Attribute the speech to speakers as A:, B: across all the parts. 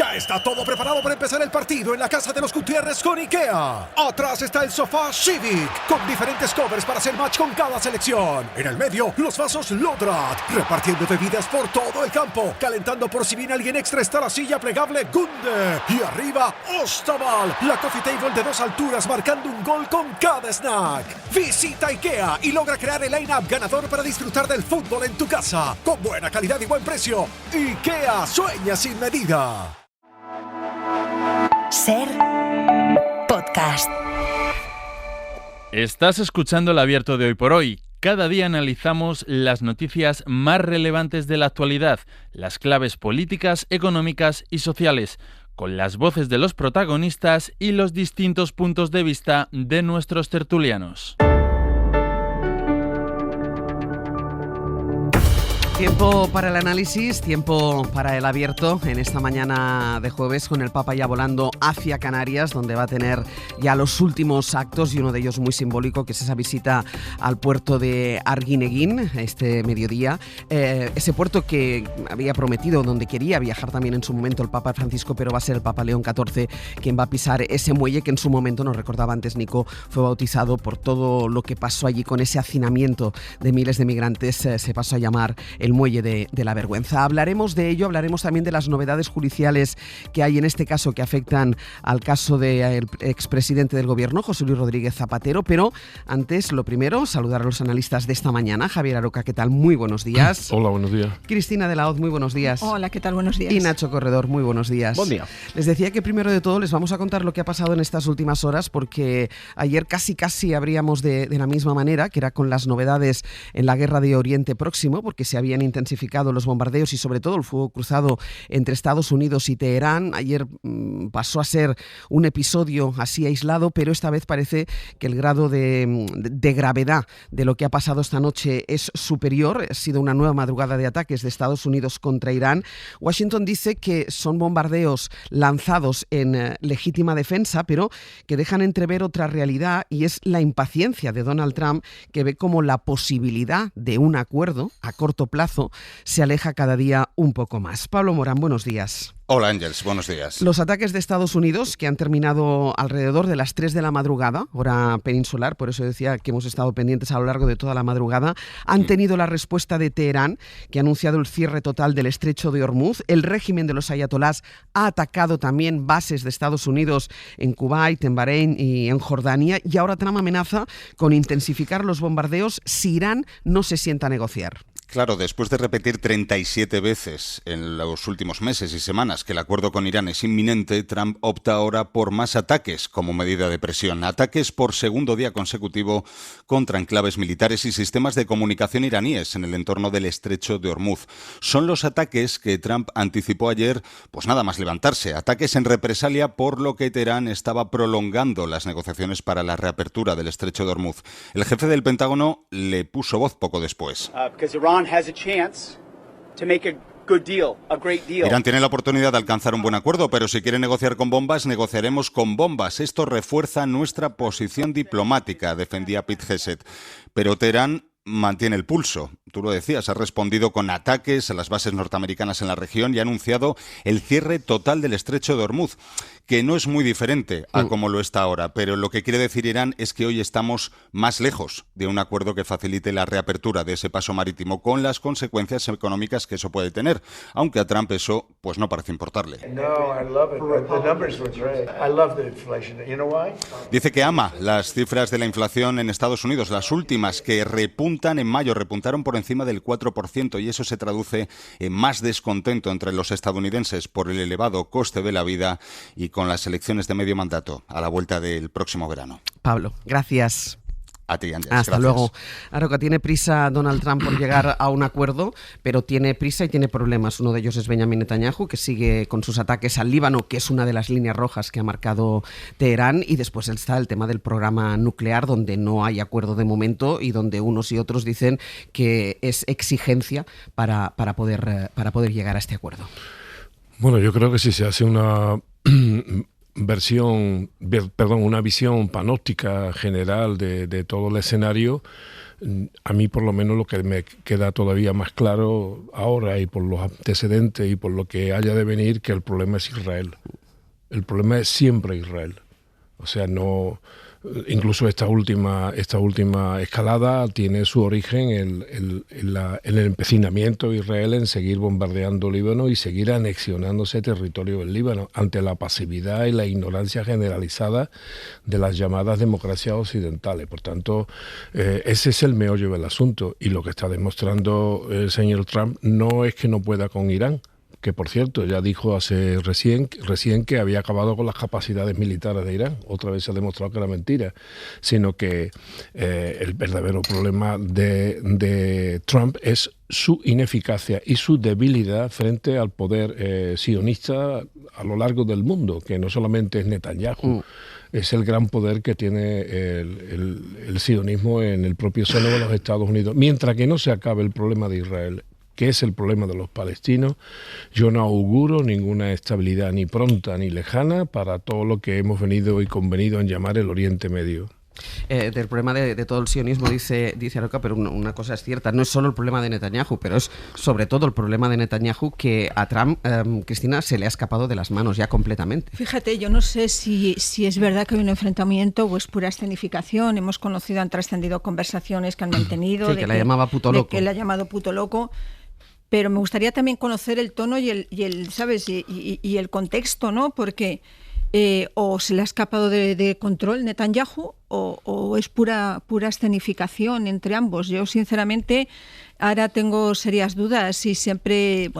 A: Ya está todo preparado para empezar el partido en la casa de los Gutiérrez con IKEA. Atrás está el sofá Civic, con diferentes covers para hacer match con cada selección. En el medio, los vasos Lodrat, repartiendo bebidas por todo el campo. Calentando por si viene alguien extra está la silla plegable Gunde. Y arriba, Ostaval, la coffee table de 2 alturas marcando un gol con cada snack. Visita IKEA y logra crear el line-up ganador para disfrutar del fútbol en tu casa. Con buena calidad y buen precio. IKEA sueña sin medida.
B: Ser podcast.
C: Estás escuchando el Abierto de Hoy por Hoy. Cada día analizamos las noticias más relevantes de la actualidad, las claves políticas, económicas y sociales, con las voces de los protagonistas y los distintos puntos de vista de nuestros tertulianos.
D: Tiempo para el análisis, tiempo para el abierto en esta mañana de jueves con el Papa ya volando hacia Canarias, donde va a tener ya los últimos actos y uno de ellos muy simbólico, que es esa visita al puerto de Arguineguín este mediodía. Ese puerto que había prometido, donde quería viajar también en su momento el Papa Francisco, pero va a ser el Papa León XIV quien va a pisar ese muelle que en su momento, nos recordaba antes Nico, fue bautizado por todo lo que pasó allí con ese hacinamiento de miles de migrantes. Se pasó a llamar el muelle de la vergüenza. Hablaremos de ello, hablaremos también de las novedades judiciales que hay en este caso que afectan al caso del expresidente del gobierno, José Luis Rodríguez Zapatero, pero antes, lo primero, saludar a los analistas de esta mañana. Javier Aroca, ¿qué tal? Muy buenos días.
E: Hola, buenos días.
D: Cristina de la Hoz, muy buenos días.
F: Hola, ¿qué tal? Buenos días.
D: Y Nacho Corredor, muy buenos días.
E: Buen día.
D: Les decía que primero de todo les vamos a contar lo que ha pasado en estas últimas horas, porque ayer casi abríamos de la misma manera, que era con las novedades en la guerra de Oriente Próximo, porque se habían intensificado los bombardeos y sobre todo el fuego cruzado entre Estados Unidos y Teherán. Ayer pasó a ser un episodio así aislado, pero esta vez parece que el grado de gravedad de lo que ha pasado esta noche es superior. Ha sido una nueva madrugada de ataques de Estados Unidos contra Irán. Washington dice que son bombardeos lanzados en legítima defensa, pero que dejan entrever otra realidad, y es la impaciencia de Donald Trump, que ve como la posibilidad de un acuerdo a corto plazo se aleja cada día un poco más. Pablo Morán, buenos días.
G: Hola Ángels, buenos días.
D: Los ataques de Estados Unidos, que han terminado alrededor de las 3 de la madrugada, hora peninsular, por eso decía que hemos estado pendientes a lo largo de toda la madrugada, han tenido la respuesta de Teherán, que ha anunciado el cierre total del estrecho de Hormuz. El régimen de los ayatolás ha atacado también bases de Estados Unidos en Kuwait, en Bahrein y en Jordania, y ahora Trump amenaza con intensificar los bombardeos si Irán no se sienta a negociar.
G: Claro, después de repetir 37 veces en los últimos meses y semanas que el acuerdo con Irán es inminente, Trump opta ahora por más ataques como medida de presión. Ataques por segundo día consecutivo contra enclaves militares y sistemas de comunicación iraníes en el entorno del estrecho de Hormuz. Son los ataques que Trump anticipó ayer, pues nada más levantarse. Ataques en represalia por lo que Teherán estaba prolongando las negociaciones para la reapertura del estrecho de Hormuz. El jefe del Pentágono le puso voz poco después. Irán tiene la oportunidad de alcanzar un buen acuerdo, pero si quiere negociar con bombas, negociaremos con bombas. Esto refuerza nuestra posición diplomática, defendía Pete Hegseth. Pero Teherán mantiene el pulso. Tú lo decías, ha respondido con ataques a las bases norteamericanas en la región y ha anunciado el cierre total del estrecho de Hormuz, que no es muy diferente a como lo está ahora, pero lo que quiere decir Irán es que hoy estamos más lejos de un acuerdo que facilite la reapertura de ese paso marítimo, con las consecuencias económicas que eso puede tener, aunque a Trump eso pues no parece importarle. Dice que ama las cifras de la inflación en Estados Unidos, las últimas, que repuntan en mayo, repuntaron por encima del 4%, y eso se traduce en más descontento entre los estadounidenses por el elevado coste de la vida y con las elecciones de medio mandato a la vuelta del próximo verano.
D: Pablo, gracias.
G: A ti, Ángel.
D: Hasta
G: gracias.
D: luego. Aroca, tiene prisa Donald Trump por llegar a un acuerdo, pero tiene prisa y tiene problemas. Uno de ellos es Benjamin Netanyahu, que sigue con sus ataques al Líbano, que es una de las líneas rojas que ha marcado Teherán, y después está el tema del programa nuclear, donde no hay acuerdo de momento y donde unos y otros dicen que es exigencia para poder llegar a este acuerdo.
E: Bueno, yo creo que si se hace una una visión panóptica general de todo el escenario, a mí por lo menos lo que me queda todavía más claro ahora y por los antecedentes y por lo que haya de venir, que el problema es Israel. El problema es siempre Israel. O sea, no... Incluso esta última escalada tiene su origen en el empecinamiento de Israel en seguir bombardeando Líbano y seguir anexionándose territorio del Líbano ante la pasividad y la ignorancia generalizada de las llamadas democracias occidentales. Por tanto, ese es el meollo del asunto, y lo que está demostrando el señor Trump no es que no pueda con Irán, que por cierto ya dijo recién que había acabado con las capacidades militares de Irán. Otra vez se ha demostrado que era mentira, sino que el verdadero problema de Trump es su ineficacia y su debilidad frente al poder sionista a lo largo del mundo, que no solamente es Netanyahu, es el gran poder que tiene el sionismo en el propio seno de los Estados Unidos. Mientras que no se acabe el problema de Israel, que es el problema de los palestinos, yo no auguro ninguna estabilidad ni pronta ni lejana para todo lo que hemos venido y convenido en llamar el Oriente Medio.
D: Del problema de todo el sionismo dice Aroca, pero una cosa es cierta, no es solo el problema de Netanyahu, pero es sobre todo el problema de Netanyahu que a Trump, Cristina, se le ha escapado de las manos ya completamente.
F: Fíjate, yo no sé si es verdad que hay un enfrentamiento o es pura escenificación. Hemos conocido, han trascendido conversaciones que han mantenido.
D: Sí, que la llamaba puto loco.
F: Que la ha llamado puto loco. Pero me gustaría también conocer el tono y el ¿sabes? Y el contexto, ¿no? Porque o se le ha escapado de control Netanyahu o es pura escenificación entre ambos. Yo, sinceramente, ahora tengo serias dudas y siempre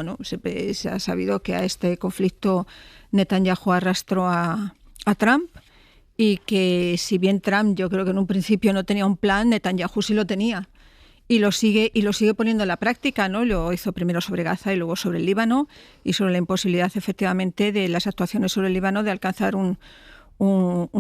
F: se ha sabido que a este conflicto Netanyahu arrastró a Trump, y que si bien Trump yo creo que en un principio no tenía un plan, Netanyahu sí lo tenía. Y lo sigue poniendo en la práctica, ¿no? Lo hizo primero sobre Gaza y luego sobre el Líbano, y sobre la imposibilidad, efectivamente, de las actuaciones sobre el Líbano de alcanzar un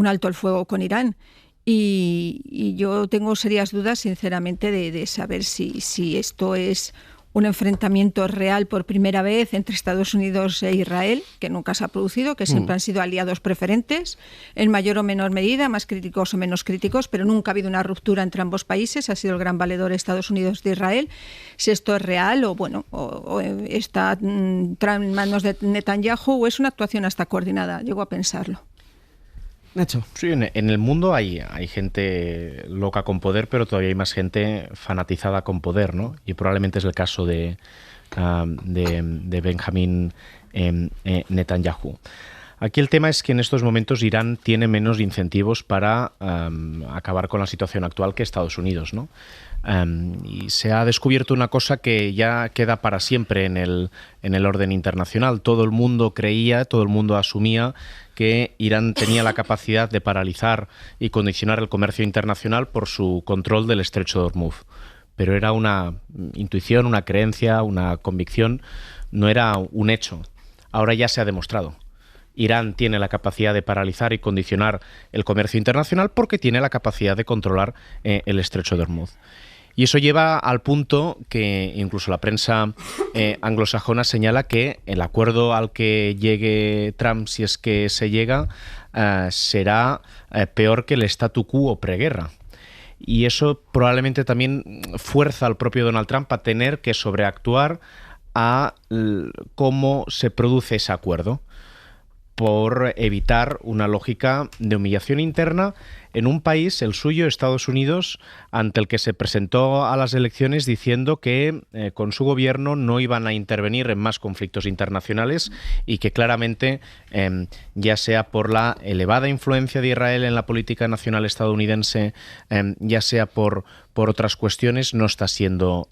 F: alto el fuego con Irán. Y yo tengo serias dudas, sinceramente, de saber si esto es un enfrentamiento real por primera vez entre Estados Unidos e Israel, que nunca se ha producido, que siempre han sido aliados preferentes, en mayor o menor medida, más críticos o menos críticos, pero nunca ha habido una ruptura entre ambos países. Ha sido el gran valedor Estados Unidos de Israel. Si esto es real o está en manos de Netanyahu, o es una actuación hasta coordinada, llego a pensarlo.
D: Nacho.
H: Sí, en el mundo hay gente loca con poder, pero todavía hay más gente fanatizada con poder, ¿no? Y probablemente es el caso de Benjamín Netanyahu. Aquí el tema es que en estos momentos Irán tiene menos incentivos para acabar con la situación actual que Estados Unidos, ¿no? Y se ha descubierto una cosa que ya queda para siempre en el orden internacional. Todo el mundo asumía que Irán tenía la capacidad de paralizar y condicionar el comercio internacional por su control del estrecho de Hormuz. Pero era una intuición, una creencia, una convicción, no era un hecho. Ahora ya se ha demostrado. Irán tiene la capacidad de paralizar y condicionar el comercio internacional porque tiene la capacidad de controlar el estrecho de Hormuz. Y eso lleva al punto que incluso la prensa anglosajona señala que el acuerdo al que llegue Trump, si es que se llega, será peor que el statu quo preguerra. Y eso probablemente también fuerza al propio Donald Trump a tener que sobreactuar a cómo se produce ese acuerdo, por evitar una lógica de humillación interna en un país, el suyo, Estados Unidos, ante el que se presentó a las elecciones diciendo que con su gobierno no iban a intervenir en más conflictos internacionales y que claramente, ya sea por la elevada influencia de Israel en la política nacional estadounidense, ya sea por otras cuestiones, no está siendo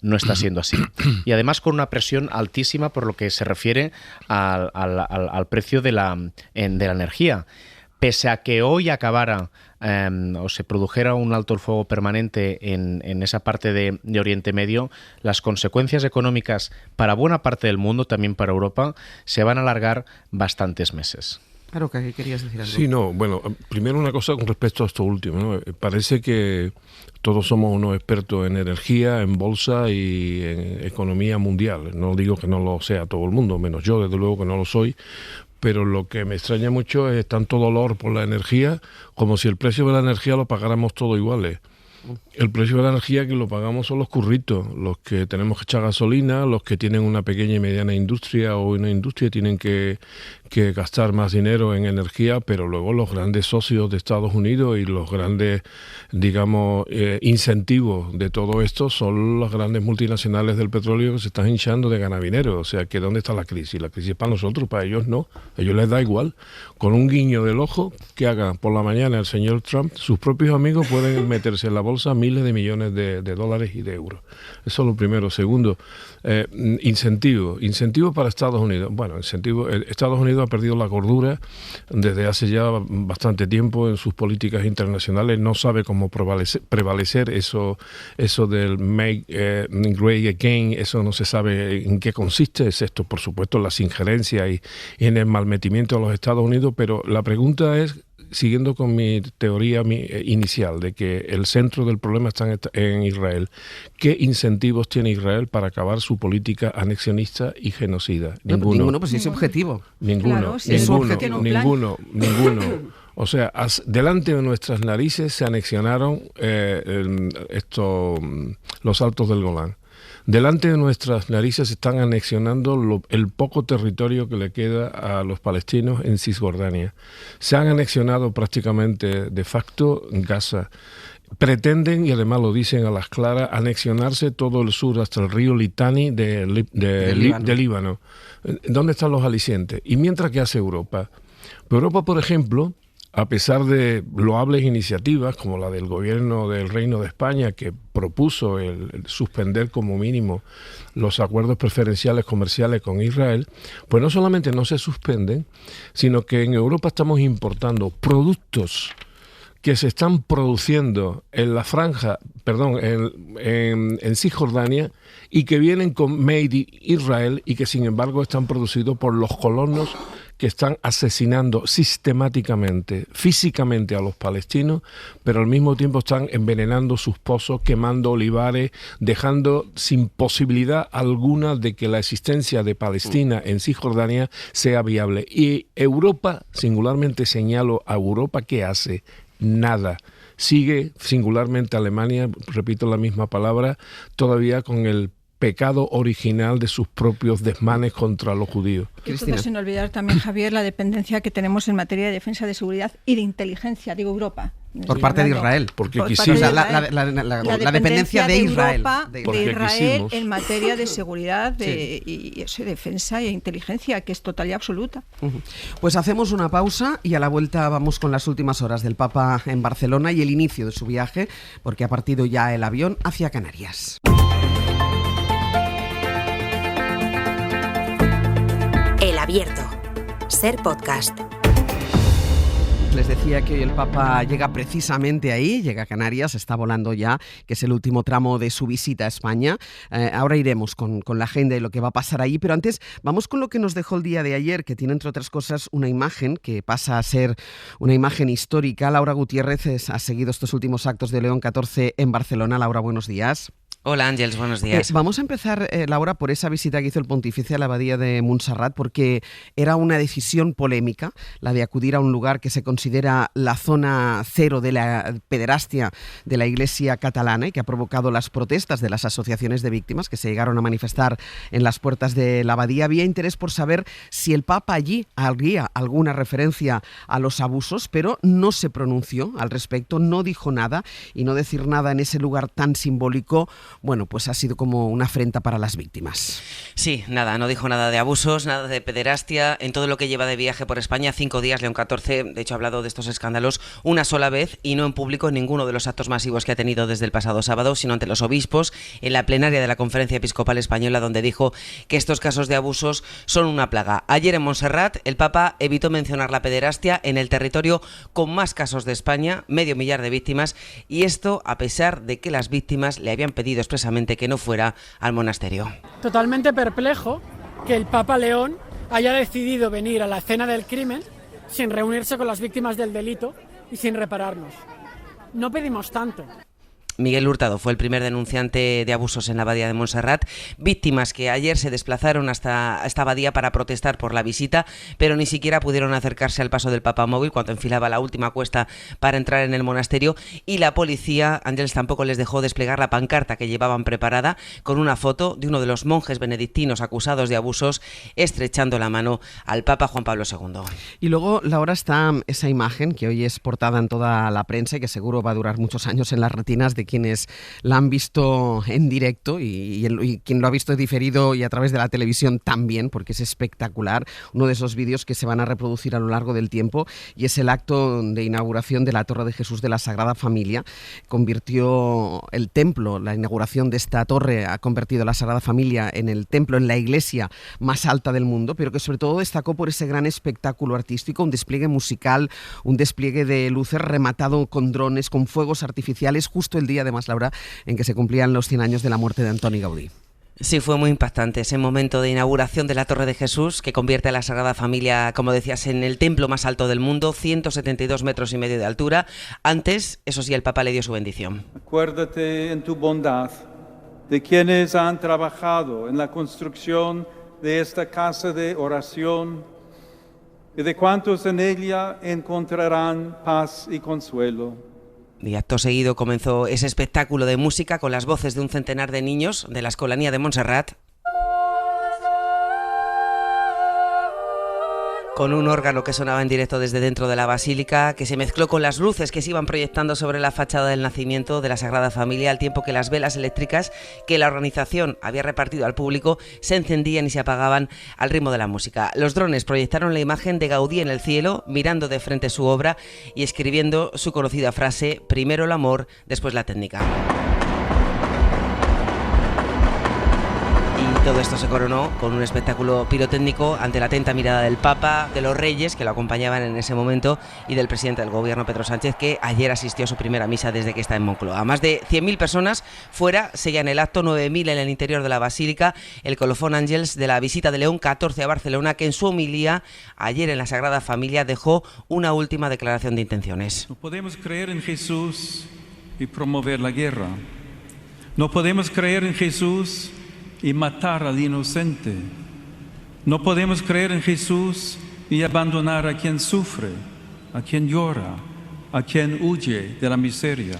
H: así. Y además con una presión altísima por lo que se refiere al precio de la energía. Pese a que hoy acabara o se produjera un alto el fuego permanente en esa parte de Oriente Medio, las consecuencias económicas para buena parte del mundo, también para Europa, se van a alargar bastantes meses.
D: Claro, que querías decir algo.
E: Sí, primero una cosa con respecto a esto último, ¿no? Parece que todos somos unos expertos en energía, en bolsa y en economía mundial. No digo que no lo sea todo el mundo, menos yo, desde luego que no lo soy, pero lo que me extraña mucho es tanto dolor por la energía, como si el precio de la energía lo pagáramos todo iguales. El precio de la energía que lo pagamos son los curritos, los que tenemos que echar gasolina, los que tienen una pequeña y mediana industria o una industria tienen que gastar más dinero en energía, pero luego los grandes socios de Estados Unidos y los grandes, digamos, incentivos de todo esto son las grandes multinacionales del petróleo que se están hinchando de ganar dinero. O sea, que ¿dónde está la crisis? La crisis es para nosotros, para ellos no. A ellos les da igual. Con un guiño del ojo que haga por la mañana el señor Trump, sus propios amigos pueden meterse en la bolsa miles de millones de dólares y de euros. Eso es lo primero. Segundo, incentivo para Estados Unidos. Bueno, Estados Unidos ha perdido la cordura desde hace ya bastante tiempo en sus políticas internacionales. No sabe cómo prevalecer eso del make great again. Eso no se sabe en qué consiste, excepto, por supuesto, en las injerencias y en el malmetimiento de los Estados Unidos. Pero la pregunta es, siguiendo con mi teoría inicial de que el centro del problema está en Israel, ¿qué incentivos tiene Israel para acabar su política anexionista y genocida?
D: Ninguno, pues es objetivo.
E: Ninguno. O sea, delante de nuestras narices se anexionaron los Altos del Golán. Delante de nuestras narices se están anexionando el poco territorio que le queda a los palestinos en Cisjordania. Se han anexionado prácticamente de facto Gaza. Pretenden, y además lo dicen a las claras, anexionarse todo el sur hasta el río Litani de Líbano. ¿Dónde están los alicientes? ¿Y mientras qué hace Europa? Europa, por ejemplo, a pesar de loables iniciativas como la del gobierno del Reino de España, que propuso el suspender como mínimo los acuerdos preferenciales comerciales con Israel, pues no solamente no se suspenden, sino que en Europa estamos importando productos que se están produciendo en la franja, en Cisjordania, y que vienen con Made in Israel y que sin embargo están producidos por los colonos que están asesinando sistemáticamente, físicamente a los palestinos, pero al mismo tiempo están envenenando sus pozos, quemando olivares, dejando sin posibilidad alguna de que la existencia de Palestina en Cisjordania sea viable. Y Europa, singularmente señalo a Europa, ¿qué hace? Nada. Sigue, singularmente Alemania, repito la misma palabra, todavía con el pecado original de sus propios desmanes contra los judíos.
F: Entonces, sin olvidar también, Javier, la dependencia que tenemos en materia de defensa, de seguridad y de inteligencia, digo Europa.
D: Por parte de Israel.
E: Porque quisimos.
D: La dependencia de Israel.
F: De Israel en materia de seguridad y defensa e inteligencia, que es total y absoluta.
D: Pues hacemos una pausa y a la vuelta vamos con las últimas horas del Papa en Barcelona y el inicio de su viaje, porque ha partido ya el avión hacia Canarias.
B: El Abierto. Ser podcast.
D: Les decía que hoy el Papa llega precisamente ahí, llega a Canarias, está volando ya, que es el último tramo de su visita a España. Ahora iremos con la agenda y lo que va a pasar ahí, pero antes vamos con lo que nos dejó el día de ayer, que tiene, entre otras cosas, una imagen que pasa a ser una imagen histórica. Laura Gutiérrez ha seguido estos últimos actos de León XIV en Barcelona. Laura, buenos días.
I: Hola Ángels, buenos días.
D: Vamos a empezar, Laura, por esa visita que hizo el pontífice a la abadía de Montserrat, porque era una decisión polémica la de acudir a un lugar que se considera la zona cero de la pederastia de la Iglesia catalana y que ha provocado las protestas de las asociaciones de víctimas que se llegaron a manifestar en las puertas de la abadía. Había interés por saber si el Papa allí haría alguna referencia a los abusos, pero no se pronunció al respecto, no dijo nada, y no decir nada en ese lugar tan simbólico, bueno, pues ha sido como una afrenta para las víctimas.
I: Sí, nada, no dijo nada de abusos, nada de pederastia. En todo lo que lleva de viaje por España, 5 días, León XIV, de hecho ha hablado de estos escándalos una sola vez y no en público en ninguno de los actos masivos que ha tenido desde el pasado sábado, sino ante los obispos en la plenaria de la Conferencia Episcopal Española, donde dijo que estos casos de abusos son una plaga. Ayer en Montserrat, el Papa evitó mencionar la pederastia en el territorio con más casos de España, 500.000 de víctimas, y esto a pesar de que las víctimas le habían pedido expresamente que no fuera al monasterio.
J: Totalmente perplejo que el Papa León haya decidido venir a la escena del crimen sin reunirse con las víctimas del delito y sin repararnos. No pedimos tanto.
I: Miguel Hurtado fue el primer denunciante de abusos en la abadía de Montserrat, víctimas que ayer se desplazaron hasta esta abadía para protestar por la visita, pero ni siquiera pudieron acercarse al paso del papamóvil cuando enfilaba la última cuesta para entrar en el monasterio, y la policía, Àngels, tampoco les dejó desplegar la pancarta que llevaban preparada con una foto de uno de los monjes benedictinos acusados de abusos estrechando la mano al Papa Juan Pablo II.
D: Y luego, Laura, está esa imagen que hoy es portada en toda la prensa y que seguro va a durar muchos años en las retinas de quienes la han visto en directo y quien lo ha visto diferido y a través de la televisión también, porque es espectacular. Uno de esos vídeos que se van a reproducir a lo largo del tiempo, y es el acto de inauguración de la Torre de Jesús de la Sagrada Familia. Convirtió el templo, la inauguración de esta torre ha convertido la Sagrada Familia en el templo, en la iglesia más alta del mundo, pero que sobre todo destacó por ese gran espectáculo artístico, un despliegue musical, un despliegue de luces rematado con drones, con fuegos artificiales, justo el día, además, Laura, en que se cumplían los 100 años de la muerte de Antoni Gaudí.
I: Sí, fue muy impactante ese momento de inauguración de la Torre de Jesús, que convierte a la Sagrada Familia, como decías, en el templo más alto del mundo, 172 metros y medio de altura. Antes, eso sí, el Papa le dio su bendición.
K: Acuérdate en tu bondad de quienes han trabajado en la construcción de esta casa de oración y de cuantos en ella encontrarán paz y consuelo.
I: Y acto seguido comenzó ese espectáculo de música con las voces de un centenar de niños de la Escolanía de Montserrat, con un órgano que sonaba en directo desde dentro de la basílica, que se mezcló con las luces que se iban proyectando sobre la fachada del nacimiento de la Sagrada Familia, al tiempo que las velas eléctricas que la organización había repartido al público se encendían y se apagaban al ritmo de la música. Los drones proyectaron la imagen de Gaudí en el cielo, mirando de frente su obra y escribiendo su conocida frase: primero el amor, después la técnica. Todo esto se coronó con un espectáculo pirotécnico ante la atenta mirada del Papa, de los reyes que lo acompañaban en ese momento y del presidente del gobierno, Pedro Sánchez, que ayer asistió a su primera misa desde que está en Moncloa. Más de 100.000 personas fuera seguían el acto, 9.000 en el interior de la basílica. El colofón, Àngels, de la visita de León XIV a Barcelona, que en su homilía ayer en la Sagrada Familia dejó una última declaración de intenciones.
L: No podemos creer en Jesús y promover la guerra. No podemos creer en Jesús y matar al inocente. No podemos creer en Jesús y abandonar a quien sufre, a quien llora, a quien huye de la miseria.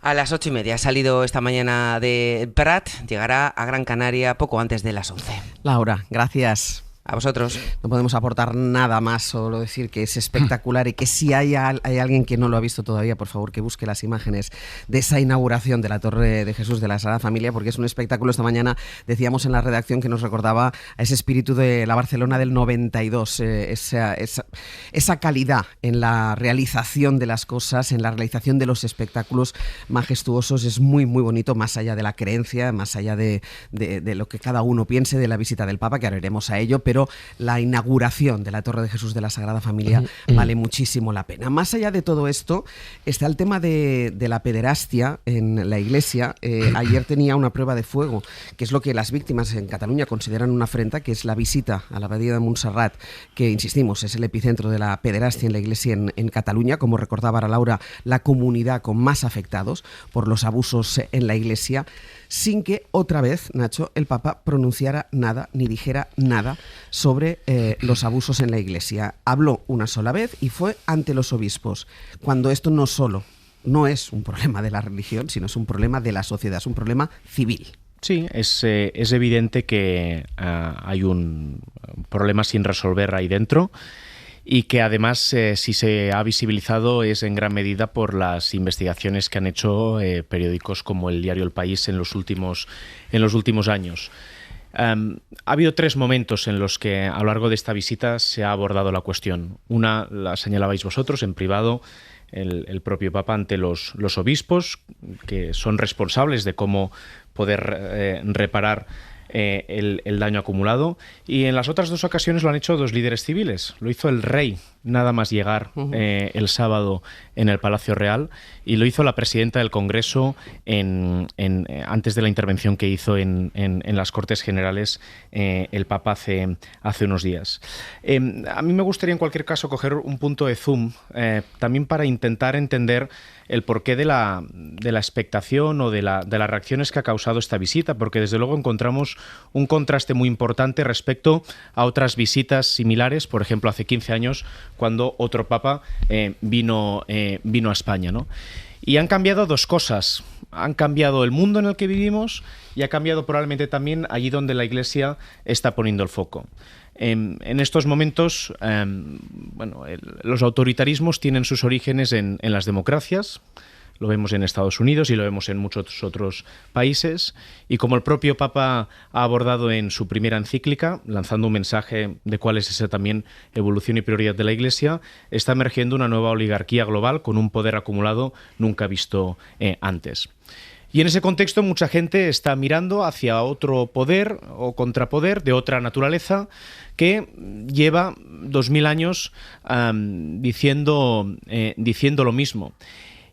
I: A las 8:30 ha salido esta mañana de Prat, llegará a Gran Canaria poco antes de las 11.
D: Laura, gracias.
I: A vosotros.
D: No podemos aportar nada más, solo decir que es espectacular y que si hay alguien que no lo ha visto todavía, por favor, que busque las imágenes de esa inauguración de la Torre de Jesús de la Sagrada Familia, porque es un espectáculo. Esta mañana decíamos en la redacción que nos recordaba a ese espíritu de la Barcelona del 92, esa calidad en la realización de las cosas, en la realización de los espectáculos majestuosos. Es muy, muy bonito, más allá de la creencia, más allá de lo que cada uno piense de la visita del Papa, que ahora iremos a ello, pero la inauguración de la Torre de Jesús de la Sagrada Familia vale muchísimo la pena. Más allá de todo esto, está el tema de la pederastia en la Iglesia. Ayer tenía una prueba de fuego, que es lo que las víctimas en Cataluña consideran una afrenta, que es la visita a la abadía de Montserrat, que, insistimos, es el epicentro de la pederastia en la Iglesia en Cataluña, como recordaba ahora Laura, la comunidad con más afectados por los abusos en la Iglesia, sin que otra vez, Nacho, el Papa pronunciara nada ni dijera nada sobre los abusos en la Iglesia. Habló una sola vez y fue ante los obispos, cuando esto no es un problema de la religión, sino es un problema de la sociedad, es un problema civil.
H: Sí, es evidente que hay un problema sin resolver ahí dentro, y que además si se ha visibilizado es en gran medida por las investigaciones que han hecho periódicos como el diario El País en los últimos años. Ha habido 3 momentos en los que a lo largo de esta visita se ha abordado la cuestión. Una la señalabais vosotros en privado, el propio Papa ante los obispos, que son responsables de cómo poder reparar el daño acumulado, y en las otras 2 ocasiones lo han hecho 2 líderes civiles. Lo hizo el rey nada más llegar el sábado en el Palacio Real, y lo hizo la presidenta del Congreso antes de la intervención que hizo en las Cortes Generales el Papa hace unos días. A mí me gustaría en cualquier caso coger un punto de zoom también para intentar entender el porqué de la expectación o de las reacciones que ha causado esta visita, porque desde luego encontramos un contraste muy importante respecto a otras visitas similares, por ejemplo hace 15 años cuando otro papa vino a España, ¿no? Y han cambiado dos cosas. Han cambiado el mundo en el que vivimos y ha cambiado probablemente también allí donde la Iglesia está poniendo el foco. En estos momentos, los autoritarismos tienen sus orígenes en las democracias. Lo vemos en Estados Unidos y lo vemos en muchos otros países. Y como el propio Papa ha abordado en su primera encíclica, lanzando un mensaje de cuál es esa también evolución y prioridad de la Iglesia, está emergiendo una nueva oligarquía global con un poder acumulado nunca visto antes. Y en ese contexto mucha gente está mirando hacia otro poder o contrapoder de otra naturaleza que lleva 2000 años diciendo lo mismo.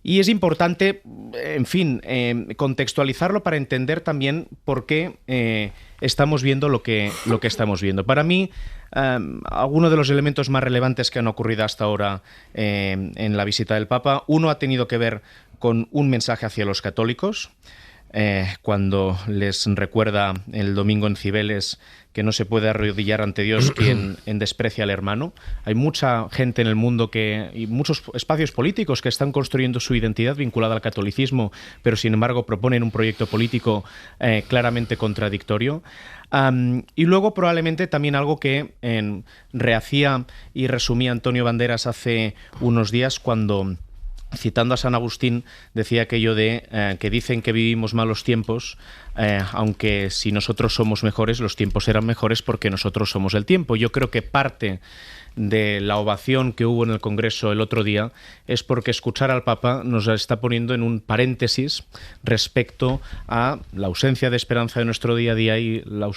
H: Y es importante, en fin, contextualizarlo para entender también por qué estamos viendo lo que estamos viendo. Para mí, algunos de los elementos más relevantes que han ocurrido hasta ahora en la visita del Papa, uno ha tenido que ver con un mensaje hacia los católicos, cuando les recuerda el domingo en Cibeles que no se puede arrodillar ante Dios quien desprecia al hermano. Hay mucha gente en el mundo y muchos espacios políticos que están construyendo su identidad vinculada al catolicismo, pero sin embargo proponen un proyecto político claramente contradictorio. Y luego probablemente también algo que rehacía y resumía Antonio Banderas hace unos días cuando, citando a San Agustín, decía aquello de que dicen que vivimos malos tiempos, aunque si nosotros somos mejores, los tiempos serán mejores porque nosotros somos el tiempo. Yo creo que parte de la ovación que hubo en el Congreso el otro día es porque escuchar al Papa nos está poniendo en un paréntesis respecto a la ausencia de esperanza de nuestro día a día y la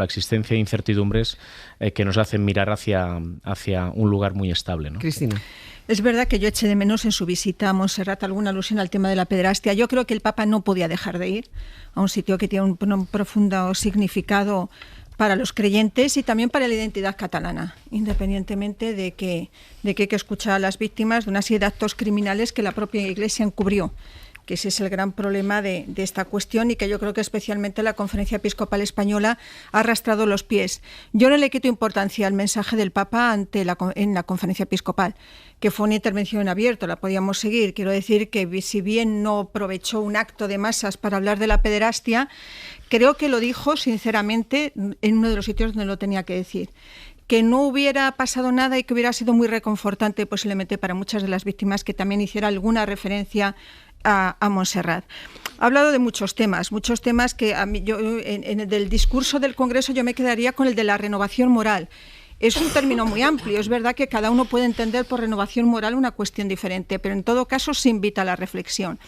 H: existencia de incertidumbres que nos hacen mirar hacia un lugar muy estable, ¿no?
D: Cristina.
F: Es verdad que yo eché de menos en su visita a Montserrat alguna alusión al tema de la pederastia. Yo creo que el Papa no podía dejar de ir a un sitio que tiene un profundo significado para los creyentes y también para la identidad catalana, independientemente de que hay que escuchar a las víctimas de una serie de actos criminales que la propia Iglesia encubrió, que ese es el gran problema de esta cuestión y que yo creo que especialmente la Conferencia Episcopal Española ha arrastrado los pies. Yo no le quito importancia al mensaje del Papa en la Conferencia Episcopal, que fue una intervención en abierto, la podíamos seguir. Quiero decir que si bien no aprovechó un acto de masas para hablar de la pederastia, creo que lo dijo sinceramente en uno de los sitios donde lo tenía que decir. Que no hubiera pasado nada y que hubiera sido muy reconfortante posiblemente para muchas de las víctimas que también hiciera alguna referencia a Montserrat. Ha hablado de muchos temas que a mí, en el discurso del Congreso yo me quedaría con el de la renovación moral. Es un término muy amplio, es verdad que cada uno puede entender por renovación moral una cuestión diferente, pero en todo caso se invita a la reflexión.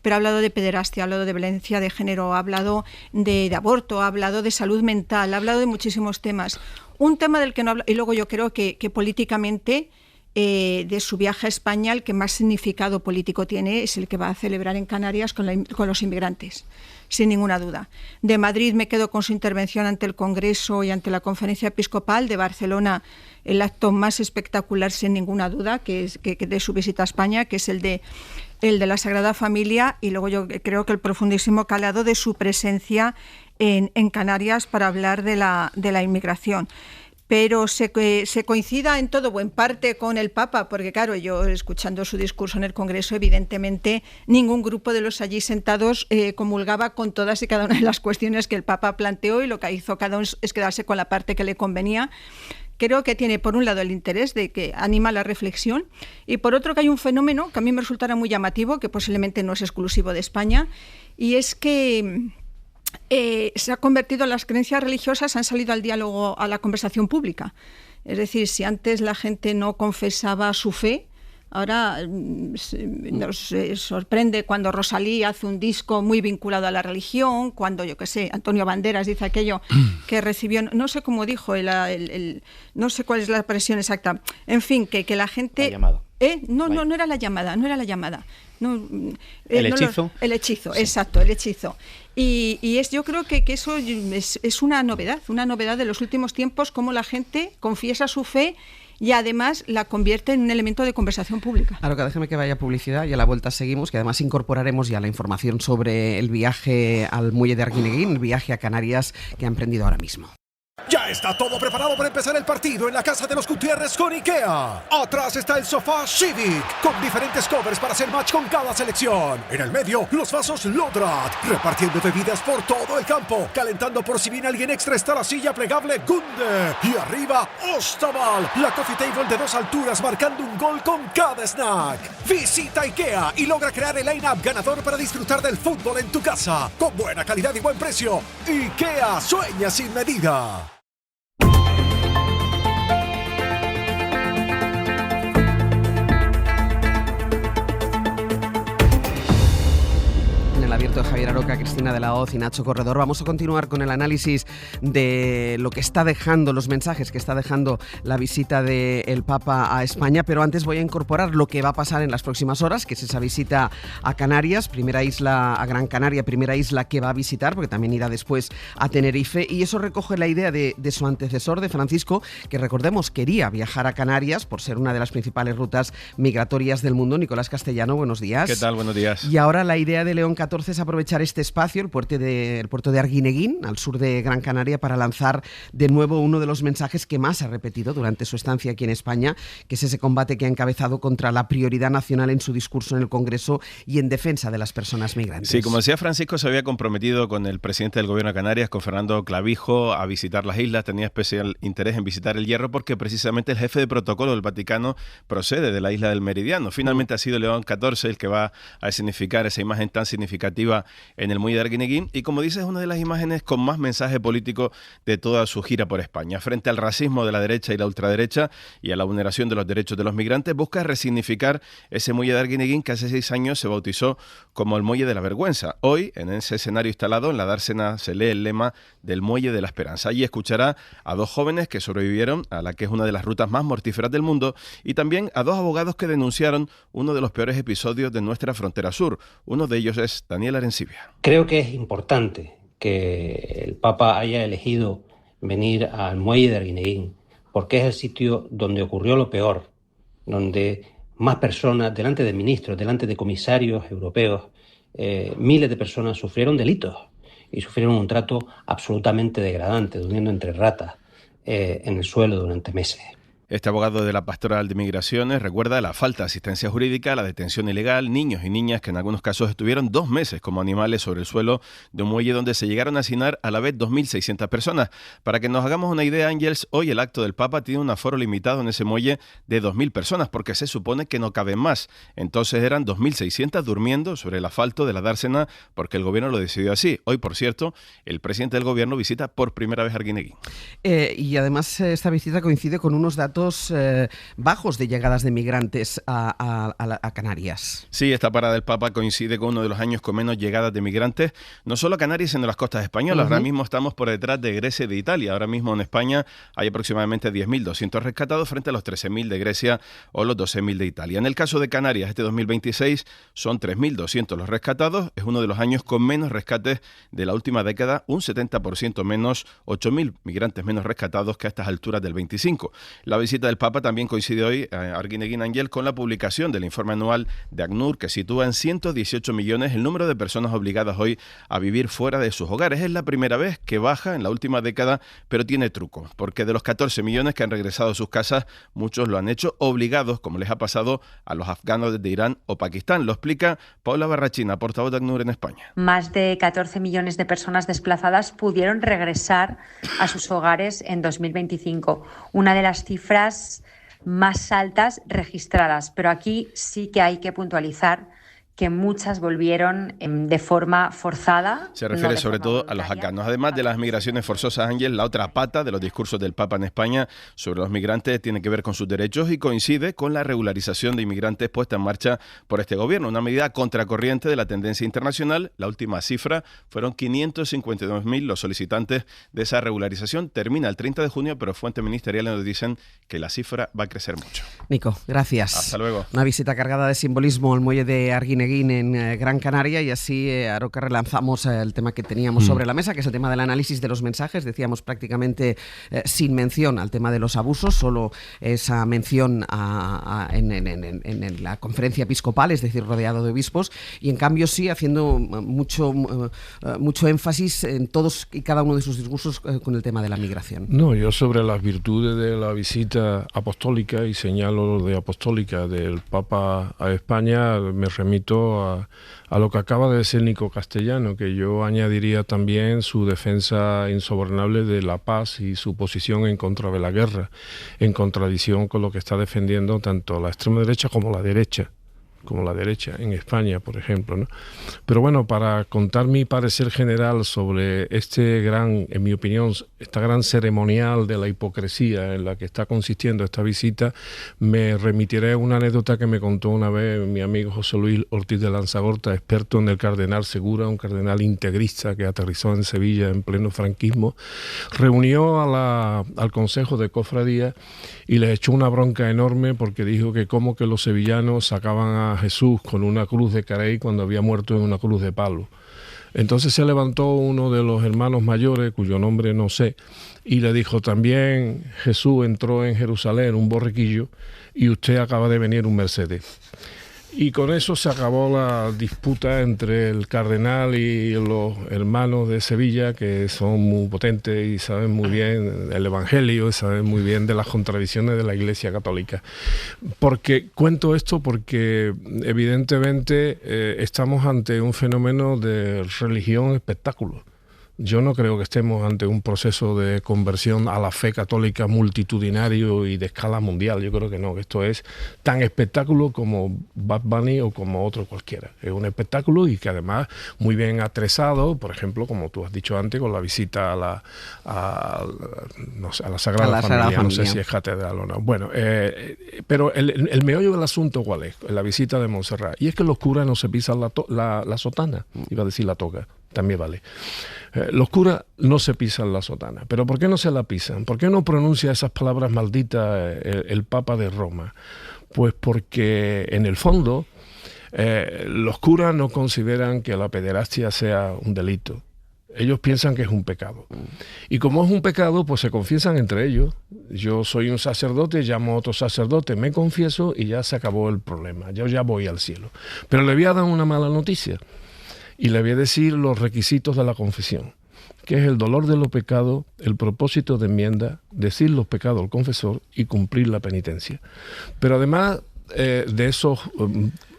F: Pero ha hablado de pederastia, ha hablado de violencia de género, ha hablado de aborto, ha hablado de salud mental, ha hablado de muchísimos temas. Un tema del que no habla, y luego yo creo que políticamente de su viaje a España el que más significado político tiene es el que va a celebrar en Canarias con los inmigrantes, sin ninguna duda. De Madrid me quedo con su intervención ante el Congreso y ante la Conferencia Episcopal. De Barcelona el acto más espectacular sin ninguna duda que de su visita a España, que es el de la Sagrada Familia, y luego yo creo que el profundísimo calado de su presencia en Canarias para hablar de la inmigración. Pero se coincida en todo o en parte con el Papa, porque claro, yo escuchando su discurso en el Congreso, evidentemente ningún grupo de los allí sentados comulgaba con todas y cada una de las cuestiones que el Papa planteó, y lo que hizo cada uno es quedarse con la parte que le convenía. Creo que tiene por un lado el interés de que anima la reflexión y por otro que hay un fenómeno que a mí me resultará muy llamativo, que posiblemente no es exclusivo de España, y es que se ha convertido, las creencias religiosas han salido al diálogo, a la conversación pública. Es decir, si antes la gente no confesaba su fe, Ahora nos sorprende cuando Rosalía hace un disco muy vinculado a la religión, cuando, yo qué sé, Antonio Banderas dice aquello que recibió, no sé cómo dijo, no sé cuál es la expresión exacta. En fin, que la gente...
H: La llamada.
F: No era la llamada.
H: ¿El hechizo?
F: El hechizo,
H: sí.
F: Exacto, el hechizo. Y yo creo que eso es una novedad de los últimos tiempos, cómo la gente confiesa su fe y además la convierte en un elemento de conversación pública.
D: Claro, que déjeme que vaya publicidad y a la vuelta seguimos, que además incorporaremos ya la información sobre el viaje al muelle de Arguineguín, el viaje a Canarias que ha emprendido ahora mismo.
A: Ya está todo preparado para empezar el partido en la casa de los Gutiérrez con IKEA. Atrás está el sofá Civic, con diferentes covers para hacer match con cada selección. En el medio, los vasos Lodrat, repartiendo bebidas por todo el campo. Calentando por si viene alguien extra está la silla plegable Gunde. Y arriba, Ostaval, la coffee table de 2 alturas marcando un gol con cada snack. Visita IKEA y logra crear el line-up ganador para disfrutar del fútbol en tu casa. Con buena calidad y buen precio. IKEA sueña sin medida.
D: Abierto de Javier Aroca, Cristina de la Hoz y Nacho Corredor. Vamos a continuar con el análisis de lo que está dejando, los mensajes que está dejando la visita del Papa a España, pero antes voy a incorporar lo que va a pasar en las próximas horas, que es esa visita a Canarias, primera isla, a Gran Canaria, primera isla que va a visitar, porque también irá después a Tenerife, y eso recoge la idea de su antecesor, de Francisco, que recordemos quería viajar a Canarias por ser una de las principales rutas migratorias del mundo. Nicolás Castellano, buenos días.
M: ¿Qué tal? Buenos días.
D: Y ahora la idea de León XIV es aprovechar este espacio, el puerto de Arguineguín, al sur de Gran Canaria, para lanzar de nuevo uno de los mensajes que más ha repetido durante su estancia aquí en España, que es ese combate que ha encabezado contra la prioridad nacional en su discurso en el Congreso y en defensa de las personas migrantes.
M: Sí, como decía Francisco, se había comprometido con el presidente del Gobierno de Canarias, con Fernando Clavijo, a visitar las islas. Tenía especial interés en visitar El Hierro porque precisamente el jefe de protocolo del Vaticano procede de la isla del Meridiano. Finalmente ha sido León XIV el que va a escenificar esa imagen tan significativa en el muelle de Arguineguín, y como dices, es una de las imágenes con más mensaje político de toda su gira por España. Frente al racismo de la derecha y la ultraderecha y a la vulneración de los derechos de los migrantes, busca resignificar ese muelle de Arguineguín que hace 6 años se bautizó como el muelle de la vergüenza. Hoy, en ese escenario instalado en la dársena, se lee el lema del muelle de la esperanza. Allí escuchará a 2 jóvenes que sobrevivieron a la que es una de las rutas más mortíferas del mundo, y también a 2 abogados que denunciaron uno de los peores episodios de nuestra frontera sur. Uno de ellos es Daniel Arencibia.
N: Creo que es importante que el Papa haya elegido venir al muelle de Arguineguín, porque es el sitio donde ocurrió lo peor, donde más personas, delante de ministros, delante de comisarios europeos, miles de personas sufrieron delitos y sufrieron un trato absolutamente degradante, durmiendo entre ratas en el suelo durante meses.
M: Este abogado de la Pastoral de Migraciones recuerda la falta de asistencia jurídica, la detención ilegal, niños y niñas que en algunos casos estuvieron 2 meses como animales sobre el suelo de un muelle donde se llegaron a hacinar a la vez 2.600 personas. Para que nos hagamos una idea, Ángels, hoy el acto del Papa tiene un aforo limitado en ese muelle de 2.000 personas porque se supone que no caben más. Entonces eran 2.600 durmiendo sobre el asfalto de la dársena porque el gobierno lo decidió así. Hoy, por cierto, el presidente del gobierno visita por primera vez Arguineguín.
D: Y además esta visita coincide con unos datos bajos de llegadas de migrantes a Canarias.
M: Sí, esta parada del Papa coincide con uno de los años con menos llegadas de migrantes, no solo a Canarias, sino a las costas españolas. Ahora mismo estamos por detrás de Grecia y de Italia. Ahora mismo en España hay aproximadamente 10.200 rescatados frente a los 13.000 de Grecia o los 12.000 de Italia. En el caso de Canarias, este 2026 son 3.200 los rescatados. Es uno de los años con menos rescates de la última década, un 70% menos, 8.000 migrantes menos rescatados que a estas alturas del 25. La visita del Papa también coincide hoy, Arguineguín, Ángel, con la publicación del informe anual de ACNUR, que sitúa en 118 millones el número de personas obligadas hoy a vivir fuera de sus hogares. Es la primera vez que baja en la última década, pero tiene truco, porque de los 14 millones que han regresado a sus casas, muchos lo han hecho obligados, como les ha pasado a los afganos desde Irán o Pakistán. Lo explica Paula Barrachina, portavoz de ACNUR en España.
O: Más de 14 millones de personas desplazadas pudieron regresar a sus hogares en 2025, una de las cifras más altas registradas, pero aquí sí que hay que puntualizar que muchas volvieron de forma forzada.
M: Se refiere sobre todo a los afganos. Además de las migraciones forzosas, Ángel, la otra pata de los discursos del Papa en España sobre los migrantes tiene que ver con sus derechos y coincide con la regularización de inmigrantes puesta en marcha por este gobierno, una medida contracorriente de la tendencia internacional. La última cifra fueron 552.000 los solicitantes de esa regularización. Termina el 30 de junio, pero fuentes ministeriales nos dicen que la cifra va a crecer mucho.
D: Nico, gracias.
M: Hasta luego.
D: Una visita cargada de simbolismo al muelle de Arguineguín en Gran Canaria, y así, Aroca, relanzamos el tema que teníamos sobre la mesa, que es el tema del análisis de los mensajes. Decíamos prácticamente sin mención al tema de los abusos, solo esa mención en la conferencia episcopal, es decir, rodeado de obispos, y en cambio sí haciendo mucho énfasis en todos y cada uno de sus discursos con el tema de la migración.
E: No, yo sobre las virtudes de la visita apostólica, y señalo de apostólica del Papa a España, me remito a lo que acaba de decir Nico Castellano, que yo añadiría también su defensa insobornable de la paz y su posición en contra de la guerra, en contradicción con lo que está defendiendo tanto la extrema derecha como la derecha en España, por ejemplo, ¿no? Pero bueno, para contar mi parecer general sobre este gran, en mi opinión, esta gran ceremonial de la hipocresía en la que está consistiendo esta visita, me remitiré a una anécdota que me contó una vez mi amigo José Luis Ortiz de Lanzagorta, experto en el cardenal Segura, un cardenal integrista que aterrizó en Sevilla en pleno franquismo. Reunió al Consejo de Cofradía y les echó una bronca enorme porque dijo que cómo que los sevillanos sacaban a Jesús con una cruz de carey cuando había muerto en una cruz de palo. Entonces se levantó uno de los hermanos mayores, cuyo nombre no sé, y le dijo: también Jesús entró en Jerusalén un borriquillo y usted acaba de venir un Mercedes. Y con eso se acabó la disputa entre el cardenal y los hermanos de Sevilla, que son muy potentes y saben muy bien el Evangelio, y saben muy bien de las contradicciones de la Iglesia Católica. Cuento esto porque evidentemente estamos ante un fenómeno de religión espectáculo. Yo no creo que estemos ante un proceso de conversión a la fe católica multitudinario y de escala mundial. Yo creo que no, que esto es tan espectáculo como Bad Bunny o como otro cualquiera. Es un espectáculo y que además muy bien atresado, por ejemplo, como tú has dicho antes, con la visita a la Sagrada Familia. No sé si es catedral o no. Bueno, pero el meollo del asunto, ¿cuál es? La visita de Montserrat. Y es que los curas no se pisan la sotana, iba a decir la toga. También vale. Los curas no se pisan la sotana. ¿Pero por qué no se la pisan? ¿Por qué no pronuncia esas palabras malditas el Papa de Roma? Pues porque en el fondo los curas no consideran que la pederastia sea un delito. Ellos piensan que es un pecado. Y como es un pecado, pues se confiesan entre ellos. Yo soy un sacerdote, llamo a otro sacerdote, me confieso y ya se acabó el problema. Yo ya voy al cielo. Pero le voy a dar una mala noticia. Y le voy a decir los requisitos de la confesión, que es el dolor de los pecados, el propósito de enmienda, decir los pecados al confesor y cumplir la penitencia. Pero además de esos